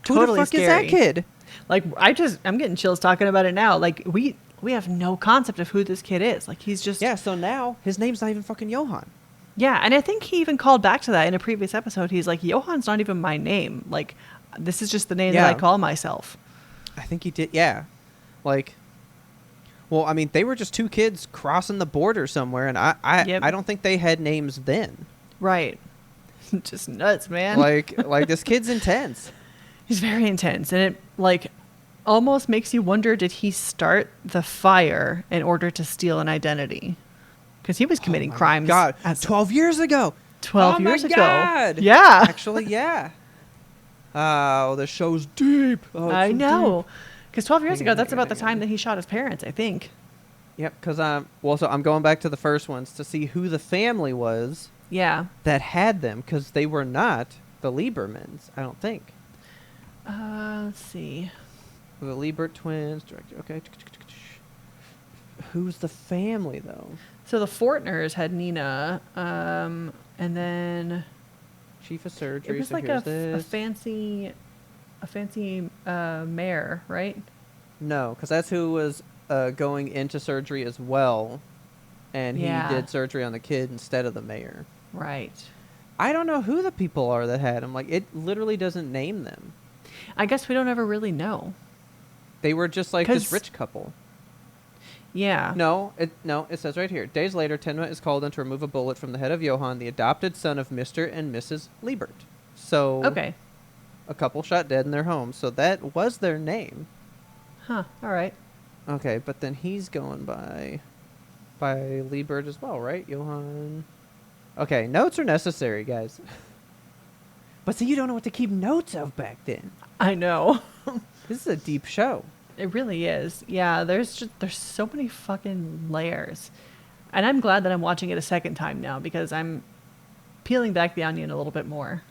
Speaker 2: Who
Speaker 1: Totally
Speaker 2: the fuck is that
Speaker 1: scary.
Speaker 2: kid?
Speaker 1: Like, I'm getting chills talking about it now. Like, we have no concept of who this kid is. Like, he's just.
Speaker 2: Yeah, so now his name's not even fucking Johan.
Speaker 1: Yeah, and I think he even called back to that in a previous episode. He's like, Johan's not even my name. Like, this is just the name that
Speaker 2: Yeah.
Speaker 1: I call myself.
Speaker 2: I think he did, yeah. Like, well, I mean, they were just two kids crossing the border somewhere, and
Speaker 1: Yep.
Speaker 2: I don't think they had names then.
Speaker 1: Right. Just nuts, man.
Speaker 2: Like this kid's intense.
Speaker 1: He's very intense, and it, like, almost makes you wonder, did he start the fire in order to steal an identity? Because he was committing crimes.
Speaker 2: God,
Speaker 1: as
Speaker 2: 12 years ago.
Speaker 1: 12
Speaker 2: Oh my
Speaker 1: years ago.
Speaker 2: God.
Speaker 1: Yeah.
Speaker 2: Actually, yeah. Oh, the show's deep. Oh, it's
Speaker 1: I
Speaker 2: so
Speaker 1: know.
Speaker 2: deep.
Speaker 1: Because 12 years
Speaker 2: Hang
Speaker 1: ago,
Speaker 2: on,
Speaker 1: that's
Speaker 2: hang on,
Speaker 1: about the
Speaker 2: hang on.
Speaker 1: time that he shot his parents, I think.
Speaker 2: Yep, because so I'm going back to the first ones to see who the family was
Speaker 1: Yeah.
Speaker 2: that had them, because they were not the Liebermans, I don't think.
Speaker 1: Let's see.
Speaker 2: The Liebert twins, director. Okay. Who's the family though?
Speaker 1: So the Fortners had Nina, and then
Speaker 2: Chief of surgery.
Speaker 1: it was
Speaker 2: so
Speaker 1: like
Speaker 2: here's
Speaker 1: a
Speaker 2: this.
Speaker 1: fancy mayor, right?
Speaker 2: No, because that's who was going into surgery as well, and
Speaker 1: Yeah.
Speaker 2: he did surgery on the kid instead of the mayor.
Speaker 1: Right.
Speaker 2: I don't know who the people are that had him. Like, it literally doesn't name them.
Speaker 1: I guess we don't ever really know.
Speaker 2: They were just like this
Speaker 1: 'Cause-
Speaker 2: rich couple.
Speaker 1: Yeah.
Speaker 2: No, it says right here. Days later, Tenma is called in to remove a bullet from the head of Johann, the adopted son of Mr. and Mrs. Liebert. So
Speaker 1: Okay.
Speaker 2: a couple shot dead in their home. So that was their name.
Speaker 1: Huh. All right.
Speaker 2: Okay, but then he's going by Liebert as well, right? Johann. Okay, notes are necessary, guys. But see, you don't know what to keep notes of back then.
Speaker 1: I know.
Speaker 2: This is a deep show.
Speaker 1: It really is. Yeah, there's so many fucking layers. And I'm glad that I'm watching it a second time now because I'm peeling back the onion a little bit more.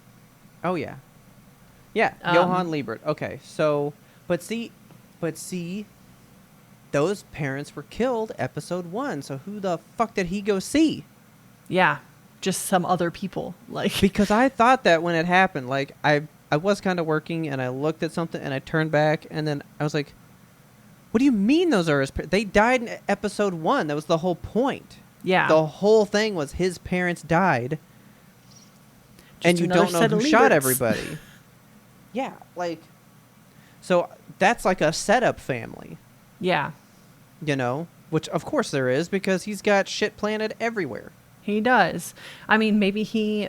Speaker 2: Oh yeah. Yeah, Johann Liebert. Okay, so but see those parents were killed episode 1. So who the fuck did he go see?
Speaker 1: Yeah, just some other people. Like
Speaker 2: Because I thought that when it happened, like I was kind of working and I looked at something and I turned back and then I was like, what do you mean those are his parents? They died in episode 1. That was the whole point.
Speaker 1: yeah.
Speaker 2: The whole thing was his parents died. And
Speaker 1: Just
Speaker 2: you
Speaker 1: another
Speaker 2: don't know
Speaker 1: set
Speaker 2: who
Speaker 1: of
Speaker 2: shot
Speaker 1: Lieberts.
Speaker 2: everybody. Yeah, like so that's like a setup family,
Speaker 1: Yeah.
Speaker 2: you know, which of course there is because he's got shit planted everywhere.
Speaker 1: He does. I mean, maybe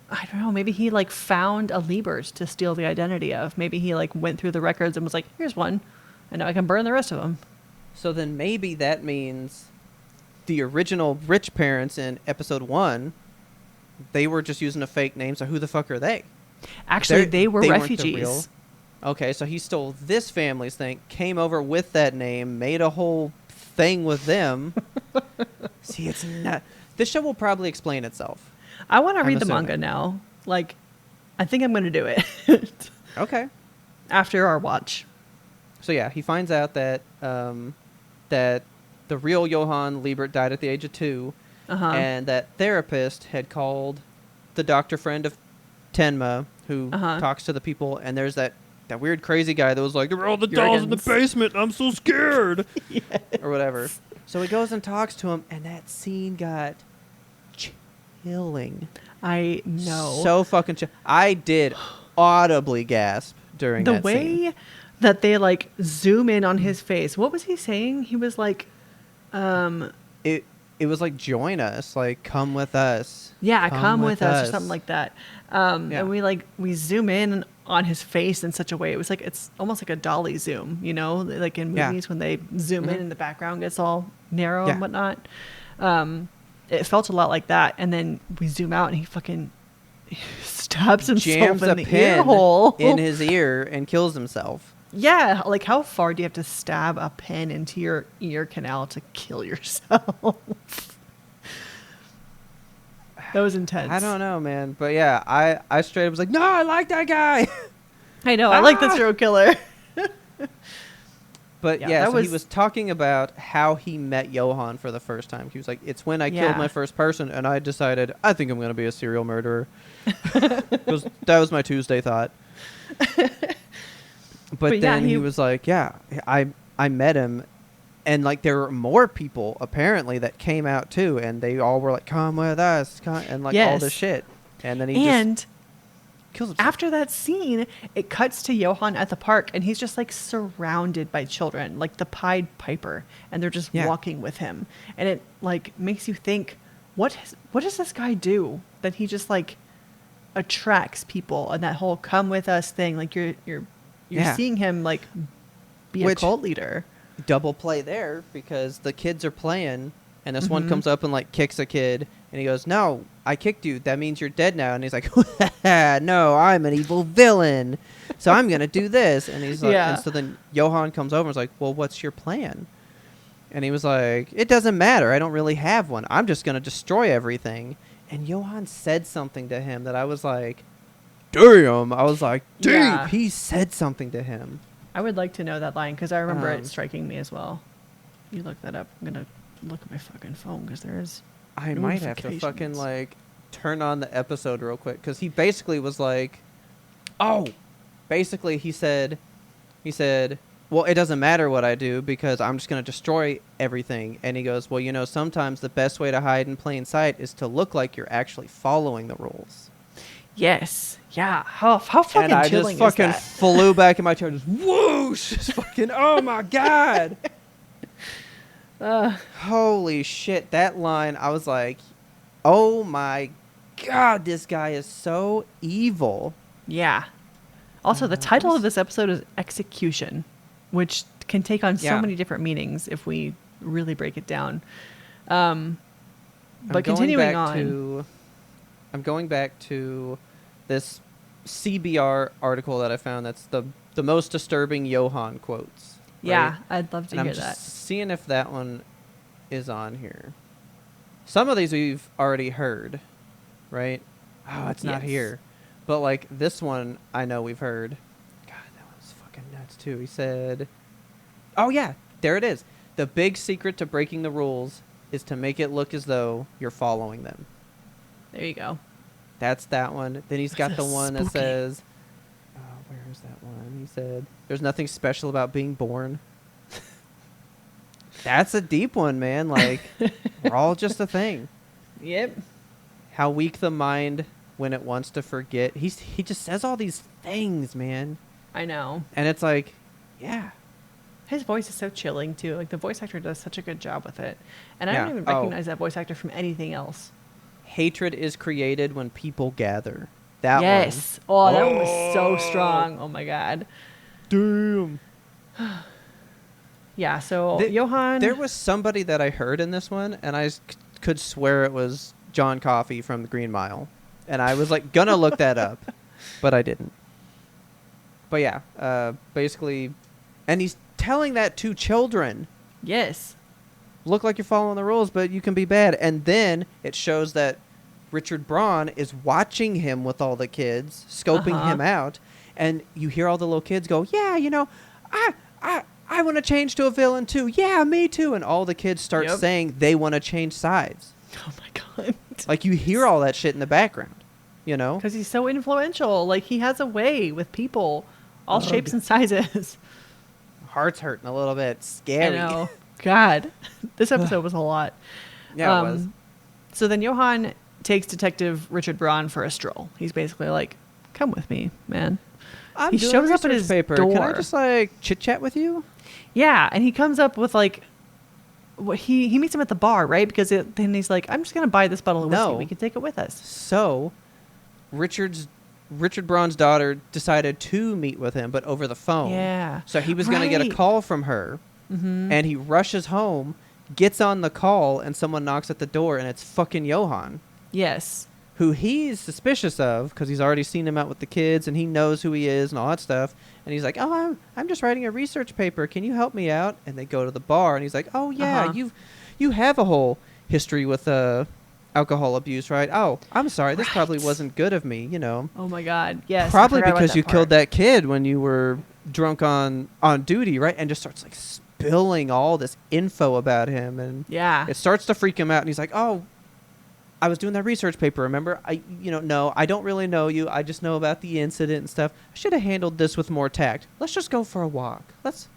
Speaker 1: I don't know, maybe he like found a Liebert to steal the identity of. Maybe he like went through the records and was like, here's one, and now I can burn the rest of them.
Speaker 2: So then maybe that means the original rich parents in episode 1, they were just using a fake name. So who the fuck are they?
Speaker 1: Actually, they were
Speaker 2: weren't the
Speaker 1: refugees.
Speaker 2: real- Okay, so he stole this family's thing, came over with that name, made a whole thing with them. See, it's not. This show will probably explain itself.
Speaker 1: I want to
Speaker 2: I'm
Speaker 1: read the
Speaker 2: assuming.
Speaker 1: manga now. Like, I think I'm going to do it
Speaker 2: Okay.
Speaker 1: after our watch.
Speaker 2: So yeah, he finds out that that the real Johann Liebert died at the age of 2,
Speaker 1: Uh-huh.
Speaker 2: and that therapist had called the doctor friend of Tenma, who
Speaker 1: Uh-huh.
Speaker 2: talks to the people, and there's that weird crazy guy that was like, there were all the dolls in the
Speaker 1: Jurgens.
Speaker 2: basement, I'm so scared, or whatever. So he goes and talks to him, and that scene got chilling.
Speaker 1: I know.
Speaker 2: So fucking chill. I did audibly gasp during
Speaker 1: The
Speaker 2: that
Speaker 1: way
Speaker 2: scene.
Speaker 1: that they like zoom in on his face. What was he saying? He was like,
Speaker 2: It was like, join us, like, come with us.
Speaker 1: yeah, come with us or something like that.
Speaker 2: Yeah.
Speaker 1: And we zoom in on his face in such a way. It was like, it's almost like a dolly zoom, you know, like in
Speaker 2: Yeah.
Speaker 1: movies when they zoom in and the background gets all narrow
Speaker 2: Yeah.
Speaker 1: and whatnot. It felt a lot like that. And then we zoom out and he fucking stabs himself
Speaker 2: Jams
Speaker 1: in
Speaker 2: a
Speaker 1: the ear
Speaker 2: pin
Speaker 1: hole.
Speaker 2: in his ear and kills himself.
Speaker 1: Yeah, like how far do you have to stab a pin into your ear canal to kill yourself? That was intense.
Speaker 2: I don't know, man. But yeah, I straight up was like, no, I like that guy.
Speaker 1: I know. I like the serial killer.
Speaker 2: But
Speaker 1: Yeah,
Speaker 2: yeah,
Speaker 1: that
Speaker 2: so he
Speaker 1: was-
Speaker 2: was talking about how he met Johan for the first time. He was like, it's when I killed
Speaker 1: Yeah.
Speaker 2: my first person and I decided, I think I'm going to be a serial murderer. That was my Tuesday thought. But
Speaker 1: yeah,
Speaker 2: then he
Speaker 1: he-
Speaker 2: was like, yeah, I met him. And like there were more people apparently that came out too. And they all were like, come with us. And like all this
Speaker 1: Yes.
Speaker 2: shit. And then he just
Speaker 1: And
Speaker 2: kills himself.
Speaker 1: after that scene, it cuts to Johan at the park, and he's just like surrounded by children, like the Pied Piper, and they're just
Speaker 2: Yeah.
Speaker 1: walking with him. And it like makes you think, what does this guy do that he just like attracts people, and that whole "come with us" thing? Like you're
Speaker 2: Yeah.
Speaker 1: seeing him like be
Speaker 2: Which-
Speaker 1: a cult leader.
Speaker 2: Double play there because the kids are playing and this one
Speaker 1: Mhm.
Speaker 2: comes up and like kicks a kid and he goes, no, I kicked you, that means you're dead now. And he's like, no, I'm an evil villain, so I'm gonna do this. And he's like,
Speaker 1: Yeah.
Speaker 2: and so then Johan comes over and is like, well, what's your plan? And he was like, it doesn't matter, I don't really have one, I'm just gonna destroy everything. And Johan said something to him that I was like, damn. I was like, damn,
Speaker 1: Yeah.
Speaker 2: he said something to him.
Speaker 1: I would like to know that line because I remember
Speaker 2: Um,
Speaker 1: it striking me as well. You look that up. I'm gonna look at my fucking phone because there is.
Speaker 2: I might have to fucking
Speaker 1: Notifications.
Speaker 2: like turn on the episode real quick because he basically was like, oh, basically he said, well, it doesn't matter what I do because I'm just gonna destroy everything. And he goes, well, you know, sometimes the best way to hide in plain sight is to look like you're actually following the rules.
Speaker 1: Yes. Yeah. How fucking
Speaker 2: And I
Speaker 1: chilling
Speaker 2: just fucking
Speaker 1: is that?
Speaker 2: flew back in my chair, just whoosh, just fucking, oh my god. Holy shit, that line, I was like, oh my god, this guy is so evil.
Speaker 1: Yeah. Also, the title of this episode is Execution, which can take on so
Speaker 2: Yeah.
Speaker 1: many different meanings if we really break it down. But
Speaker 2: I'm going
Speaker 1: continuing
Speaker 2: back
Speaker 1: on.
Speaker 2: I'm going back to this CBR article that I found that's the most disturbing Johan quotes.
Speaker 1: Yeah,
Speaker 2: right?
Speaker 1: I'd love to
Speaker 2: And I'm
Speaker 1: hear
Speaker 2: just
Speaker 1: that.
Speaker 2: seeing if that one is on here. Some of these we've already heard, right? Oh, it's not
Speaker 1: Yes.
Speaker 2: here. But like this one, I know we've heard. God, that one's fucking nuts too. He said, "Oh yeah, there it is. The big secret to breaking the rules is to make it look as though you're following them."
Speaker 1: There you go.
Speaker 2: That's that one. Then he's got the
Speaker 1: That's
Speaker 2: one that
Speaker 1: spooky.
Speaker 2: says, "Oh, where is that one?" He said, "There's nothing special about being born." That's a deep one, man. Like, we're all just a thing.
Speaker 1: Yep.
Speaker 2: How weak the mind when it wants to forget. He just says all these things, man.
Speaker 1: I know.
Speaker 2: And it's like, yeah.
Speaker 1: His voice is so chilling too. Like the voice actor does such a good job with it. And I
Speaker 2: Yeah.
Speaker 1: don't even
Speaker 2: Oh.
Speaker 1: recognize that voice actor from anything else.
Speaker 2: Hatred is created when people gather. That
Speaker 1: Yes. Oh, that one was so strong. Oh my god.
Speaker 2: one. Damn.
Speaker 1: Yeah, so
Speaker 2: Th-
Speaker 1: Johan.
Speaker 2: There was somebody that I heard in this one, and I could swear it was John Coffey from the Green Mile. And I was like, gonna look that up, but I didn't. But yeah, basically, and he's telling that to children.
Speaker 1: Yes.
Speaker 2: Look like you're following the rules, but you can be bad. And then it shows that Richard Braun is watching him with all the kids, scoping
Speaker 1: Uh-huh.
Speaker 2: him out. And you hear all the little kids go, yeah, you know, I want to change to a villain too. Yeah, me too. And all the kids start
Speaker 1: Yep.
Speaker 2: saying they want to change sides.
Speaker 1: Oh my god.
Speaker 2: Like you hear all that shit in the background, you know?
Speaker 1: Because he's so influential. Like he has a way with people, all shapes and sizes.
Speaker 2: Heart's hurting a little bit.
Speaker 1: I
Speaker 2: Scary.
Speaker 1: know. God, this episode was a lot.
Speaker 2: Yeah, it was.
Speaker 1: So then Johan takes Detective Richard Braun for a stroll. He's basically like, "Come with me, man."
Speaker 2: He shows up at his
Speaker 1: door.
Speaker 2: Can I just like chit chat with you?
Speaker 1: Yeah, and he comes up with like, he meets him at the bar, right? Because then he's like, "I'm just gonna buy this bottle of whiskey. We can take it with us."
Speaker 2: So, Richard Braun's daughter decided to meet with him, but over the phone.
Speaker 1: Yeah.
Speaker 2: So he was gonna get a call from her, and he rushes home, gets on the call, and someone knocks at the door, and it's fucking Johan.
Speaker 1: Yes.
Speaker 2: Who he's suspicious of because he's already seen him out with the kids and he knows who he is and all that stuff. And he's like, "Oh, I'm just writing a research paper. Can you help me out?" And they go to the bar and he's like, "Oh yeah, you have a whole history with alcohol abuse, right? Oh, I'm sorry, this probably wasn't good of me, you know."
Speaker 1: Oh my God. Yes.
Speaker 2: Probably because you killed that kid when you were drunk on duty, right? And just starts like spilling all this info about him, and it starts to freak him out. And he's like, "Oh, I was doing that research paper, remember? No, I don't really know you. I just know about the incident and stuff. I should have handled this with more tact. Let's just go for a walk. Let's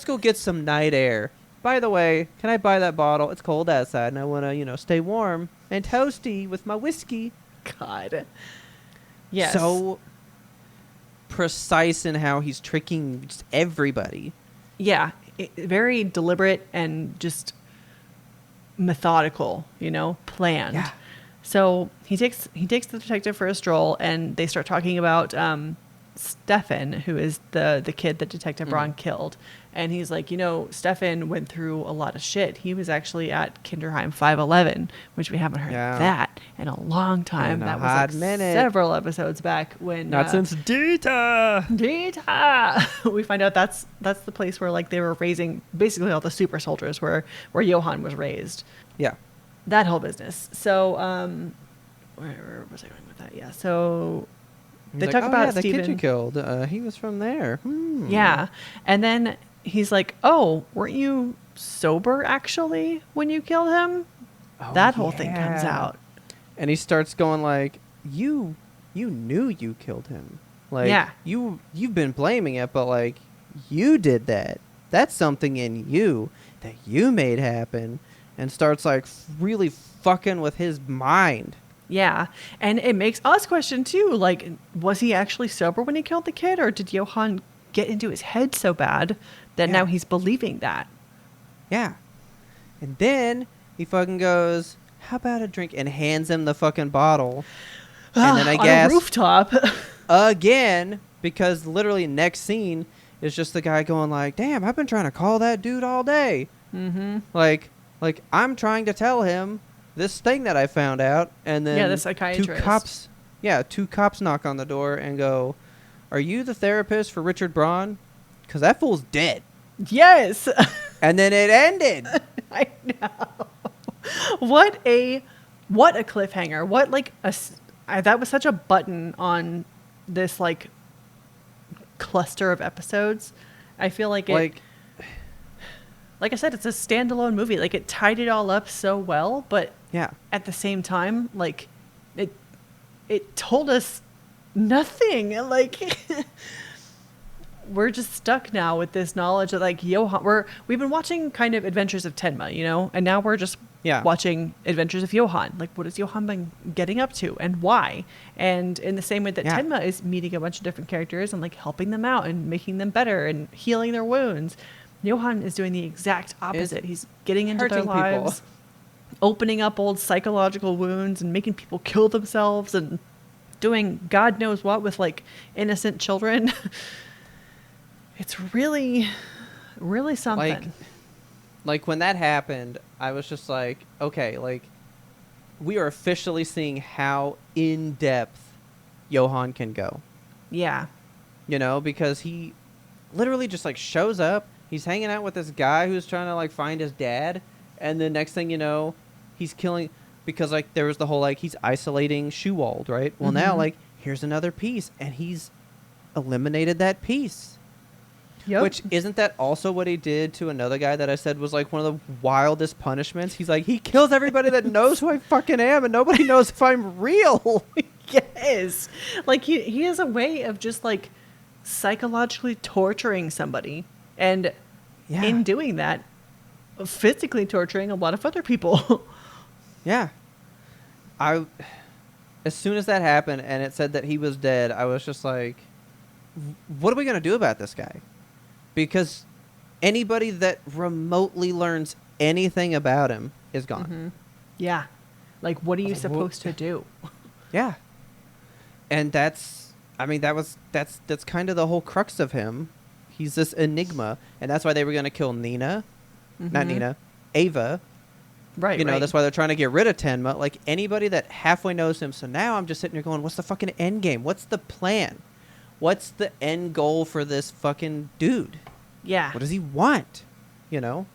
Speaker 2: go get some night air. By the way, can I buy that bottle? It's cold outside, and I want to, stay warm and toasty with my whiskey."
Speaker 1: God. Yes.
Speaker 2: So precise in how he's tricking just everybody.
Speaker 1: Yeah. Very deliberate and just methodical, planned.
Speaker 2: Yeah.
Speaker 1: So he takes the detective for a stroll, and they start talking about Stefan, who is the kid that Detective Braun killed. And he's like, Stefan went through a lot of shit. He was actually at Kinderheim 511, which we haven't heard that in a long time. That was several episodes back when.
Speaker 2: Not since Dita.
Speaker 1: We find out that's the place where like they were raising basically all the super soldiers where Johan was raised.
Speaker 2: Yeah.
Speaker 1: That whole business. So, where was I going with that? Yeah. So they talk about
Speaker 2: the
Speaker 1: Steven.
Speaker 2: kid you killed. He was from there.
Speaker 1: Yeah. And then he's like, "Oh, weren't you sober actually when you killed him?" That whole thing comes out.
Speaker 2: And he starts going like, you knew you killed him. Like, you've been blaming it, but like, you did that. That's something in you that you made happen. And starts like really fucking with his mind.
Speaker 1: Yeah. And it makes us question too, like, was he actually sober when he killed the kid, or did Johan get into his head so bad that now he's believing that?
Speaker 2: Yeah. And then he fucking goes, "How about a drink?" and hands him the fucking bottle. And then I guess
Speaker 1: on a rooftop
Speaker 2: again, because literally next scene is just the guy going like, "Damn, I've been trying to call that dude all day."
Speaker 1: Mm-hmm.
Speaker 2: Like I'm trying to tell him this thing that I found out, and then
Speaker 1: the psychiatrist.
Speaker 2: Two cops knock on the door and go, "Are you the therapist for Richard Braun? Because that fool's dead."
Speaker 1: Yes.
Speaker 2: And then it ended.
Speaker 1: I know. What a cliffhanger. What like that was such a button on this like cluster of episodes. I feel like it. Like I said, it's a standalone movie. Like, it tied it all up so well, but at the same time, like, it told us nothing. Like, we're just stuck now with this knowledge that, like, Johan... We've been watching kind of Adventures of Tenma, and now we're just watching Adventures of Johan. Like, what has Johan been getting up to, and why? And in the same way that Tenma is meeting a bunch of different characters and, like, helping them out and making them better and healing their wounds... Johan is doing the exact opposite. He's getting into their lives, opening up old psychological wounds and making people kill themselves and doing God knows what with like innocent children. It's really, really something.
Speaker 2: Like when that happened, I was just like, okay, like we are officially seeing how in depth Johan can go.
Speaker 1: Yeah.
Speaker 2: Because he literally just like shows up. He's hanging out with this guy who's trying to, like, find his dad. And the next thing you know, he's killing... Because, like, there was the whole, like, he's isolating Schuwald, right? Well, now, like, here's another piece. And he's eliminated that piece.
Speaker 1: Yep.
Speaker 2: Which, isn't that also what he did to another guy that I said was, like, one of the wildest punishments? He's like, he kills everybody that knows who I fucking am. And nobody knows if I'm real.
Speaker 1: Yes. Like, he has a way of just, like, psychologically torturing somebody. And in doing that, physically torturing a lot of other people.
Speaker 2: Yeah. as soon as that happened and it said that he was dead, I was just like, what are we going to do about this guy? Because anybody that remotely learns anything about him is gone.
Speaker 1: Mm-hmm. Yeah. Like, what are you supposed to do?
Speaker 2: Yeah. And that's kind of the whole crux of him. He's this enigma, and that's why they were going to kill Nina. Not Nina, Ava.
Speaker 1: Right, right.
Speaker 2: That's why they're trying to get rid of Tenma. Like, anybody that halfway knows him. So now I'm just sitting here going, what's the fucking end game? What's the plan? What's the end goal for this fucking dude?
Speaker 1: Yeah.
Speaker 2: What does he want? You know?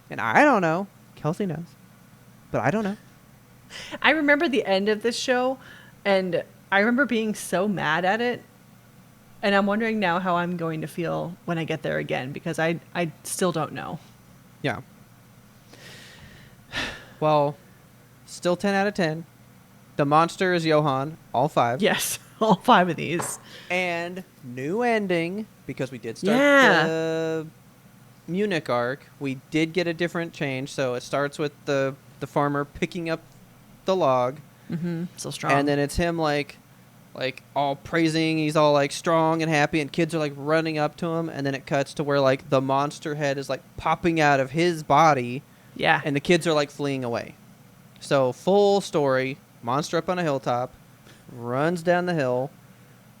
Speaker 2: And I don't know. Kelsey knows. But I don't know.
Speaker 1: I remember the end of this show, and I remember being so mad at it. And I'm wondering now how I'm going to feel when I get there again, because I still don't know.
Speaker 2: Yeah. Well, still 10 out of 10. The monster is Johan, all 5.
Speaker 1: Yes, all 5 of these.
Speaker 2: And new ending, because we did start the Munich arc. We did get a different change, so it starts with the farmer picking up the log.
Speaker 1: Mm-hmm. So strong.
Speaker 2: And then it's him like all praising. He's all like strong and happy, and kids are like running up to him. And then it cuts to where like the monster head is like popping out of his body.
Speaker 1: Yeah.
Speaker 2: And the kids are like fleeing away. So full story, monster up on a hilltop, runs down the hill,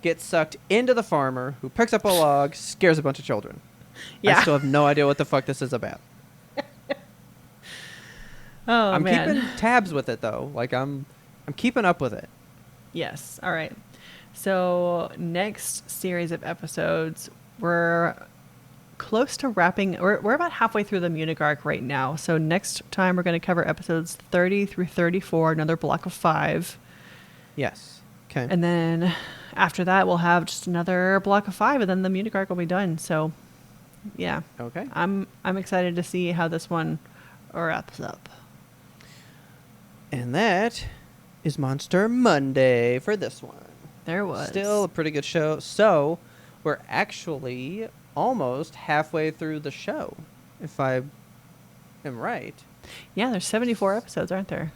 Speaker 2: gets sucked into the farmer, who picks up a log, scares a bunch of children.
Speaker 1: Yeah.
Speaker 2: I still have no idea what the fuck this is about.
Speaker 1: Oh,
Speaker 2: I'm
Speaker 1: man.
Speaker 2: keeping tabs with it though. Like I'm keeping up with it.
Speaker 1: Yes. All right. So next series of episodes, we're close to wrapping. We're about halfway through the Munich arc right now. So next time we're going to cover episodes 30 through 34, another block of 5.
Speaker 2: Yes. Okay.
Speaker 1: And then after that, we'll have just another block of 5, and then the Munich arc will be done. So, yeah.
Speaker 2: Okay.
Speaker 1: I'm excited to see how this one wraps up.
Speaker 2: And that is Monster Monday for this one.
Speaker 1: There was.
Speaker 2: Still a pretty good show. So we're actually almost halfway through the show, if I am right.
Speaker 1: Yeah, there's 74 episodes, aren't there?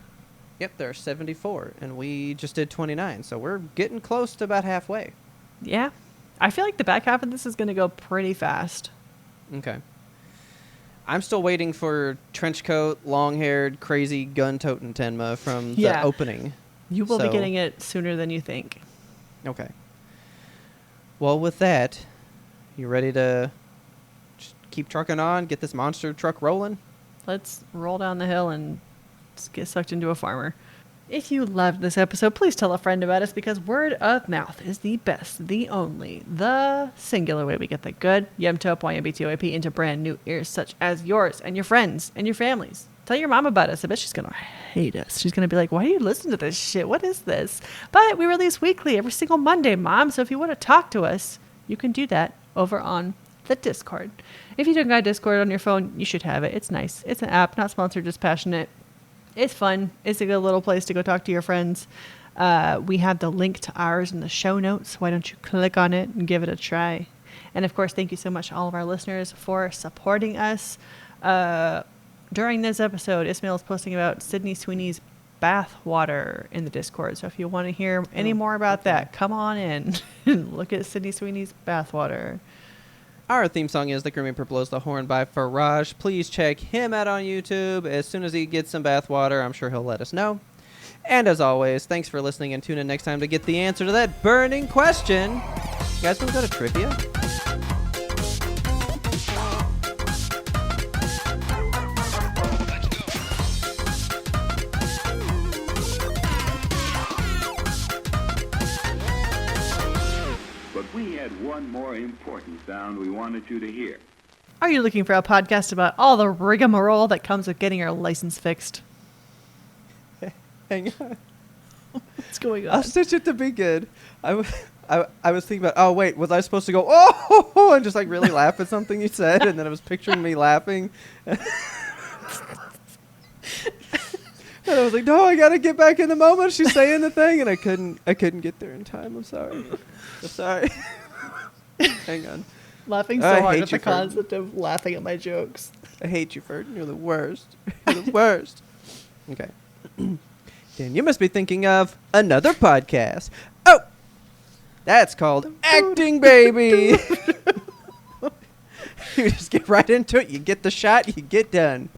Speaker 2: Yep, there are 74, and we just did 29, so we're getting close to about halfway.
Speaker 1: Yeah. I feel like the back half of this is going to go pretty fast.
Speaker 2: Okay. I'm still waiting for trenchcoat, long-haired, crazy gun-toting Tenma from the opening.
Speaker 1: You will be getting it sooner than you think.
Speaker 2: Okay. Well, with that, you ready to just keep trucking on, get this monster truck rolling?
Speaker 1: Let's roll down the hill and just get sucked into a farmer. If you loved this episode, please tell a friend about us, because word of mouth is the best, the only, the singular way we get the good YMBToAP, YMBToAP into brand new ears such as yours and your friends and your families. Tell your mom about us. I bet she's going to hate us. She's going to be like, why do you listen to this shit? What is this? But we release weekly every single Monday, Mom. So if you want to talk to us, you can do that over on the Discord. If you don't got Discord on your phone, you should have it. It's nice. It's an app, not sponsored, just passionate. It's fun. It's a good little place to go talk to your friends. We have the link to ours in the show notes. Why don't you click on it and give it a try? And of course, thank you so much to all of our listeners for supporting us. During this episode, Ismail is posting about Sydney Sweeney's bath water in the Discord. So if you want to hear any more about that, come on in and look at Sydney Sweeney's bath water.
Speaker 2: Our theme song is The Grim Reaper Blows the Horn by Faraj. Please check him out on YouTube. As soon as he gets some bath water, I'm sure he'll let us know. And as always, thanks for listening, and tune in next time to get the answer to that burning question. You guys want to go to trivia?
Speaker 6: One more important sound we wanted you to hear.
Speaker 1: Are you looking for a podcast about all the rigmarole that comes with getting your license fixed?
Speaker 2: Hang on.
Speaker 1: What's going on?
Speaker 2: I'll stitch it to be good. I was thinking about, oh, wait, was I supposed to go, oh, and just like really laugh at something you said? And then I was picturing me laughing. And I was like, no, I got to get back in the moment. She's saying the thing. And I couldn't get there in time. I'm sorry. Hang on.
Speaker 1: Laughing so hard at the concept of laughing at my jokes.
Speaker 2: I hate you, Ferd. You're the worst. You're the worst. Okay. thinking. You must be thinking of another podcast. Oh, that's called acting, baby. You just get right into it. You get the shot. You get done.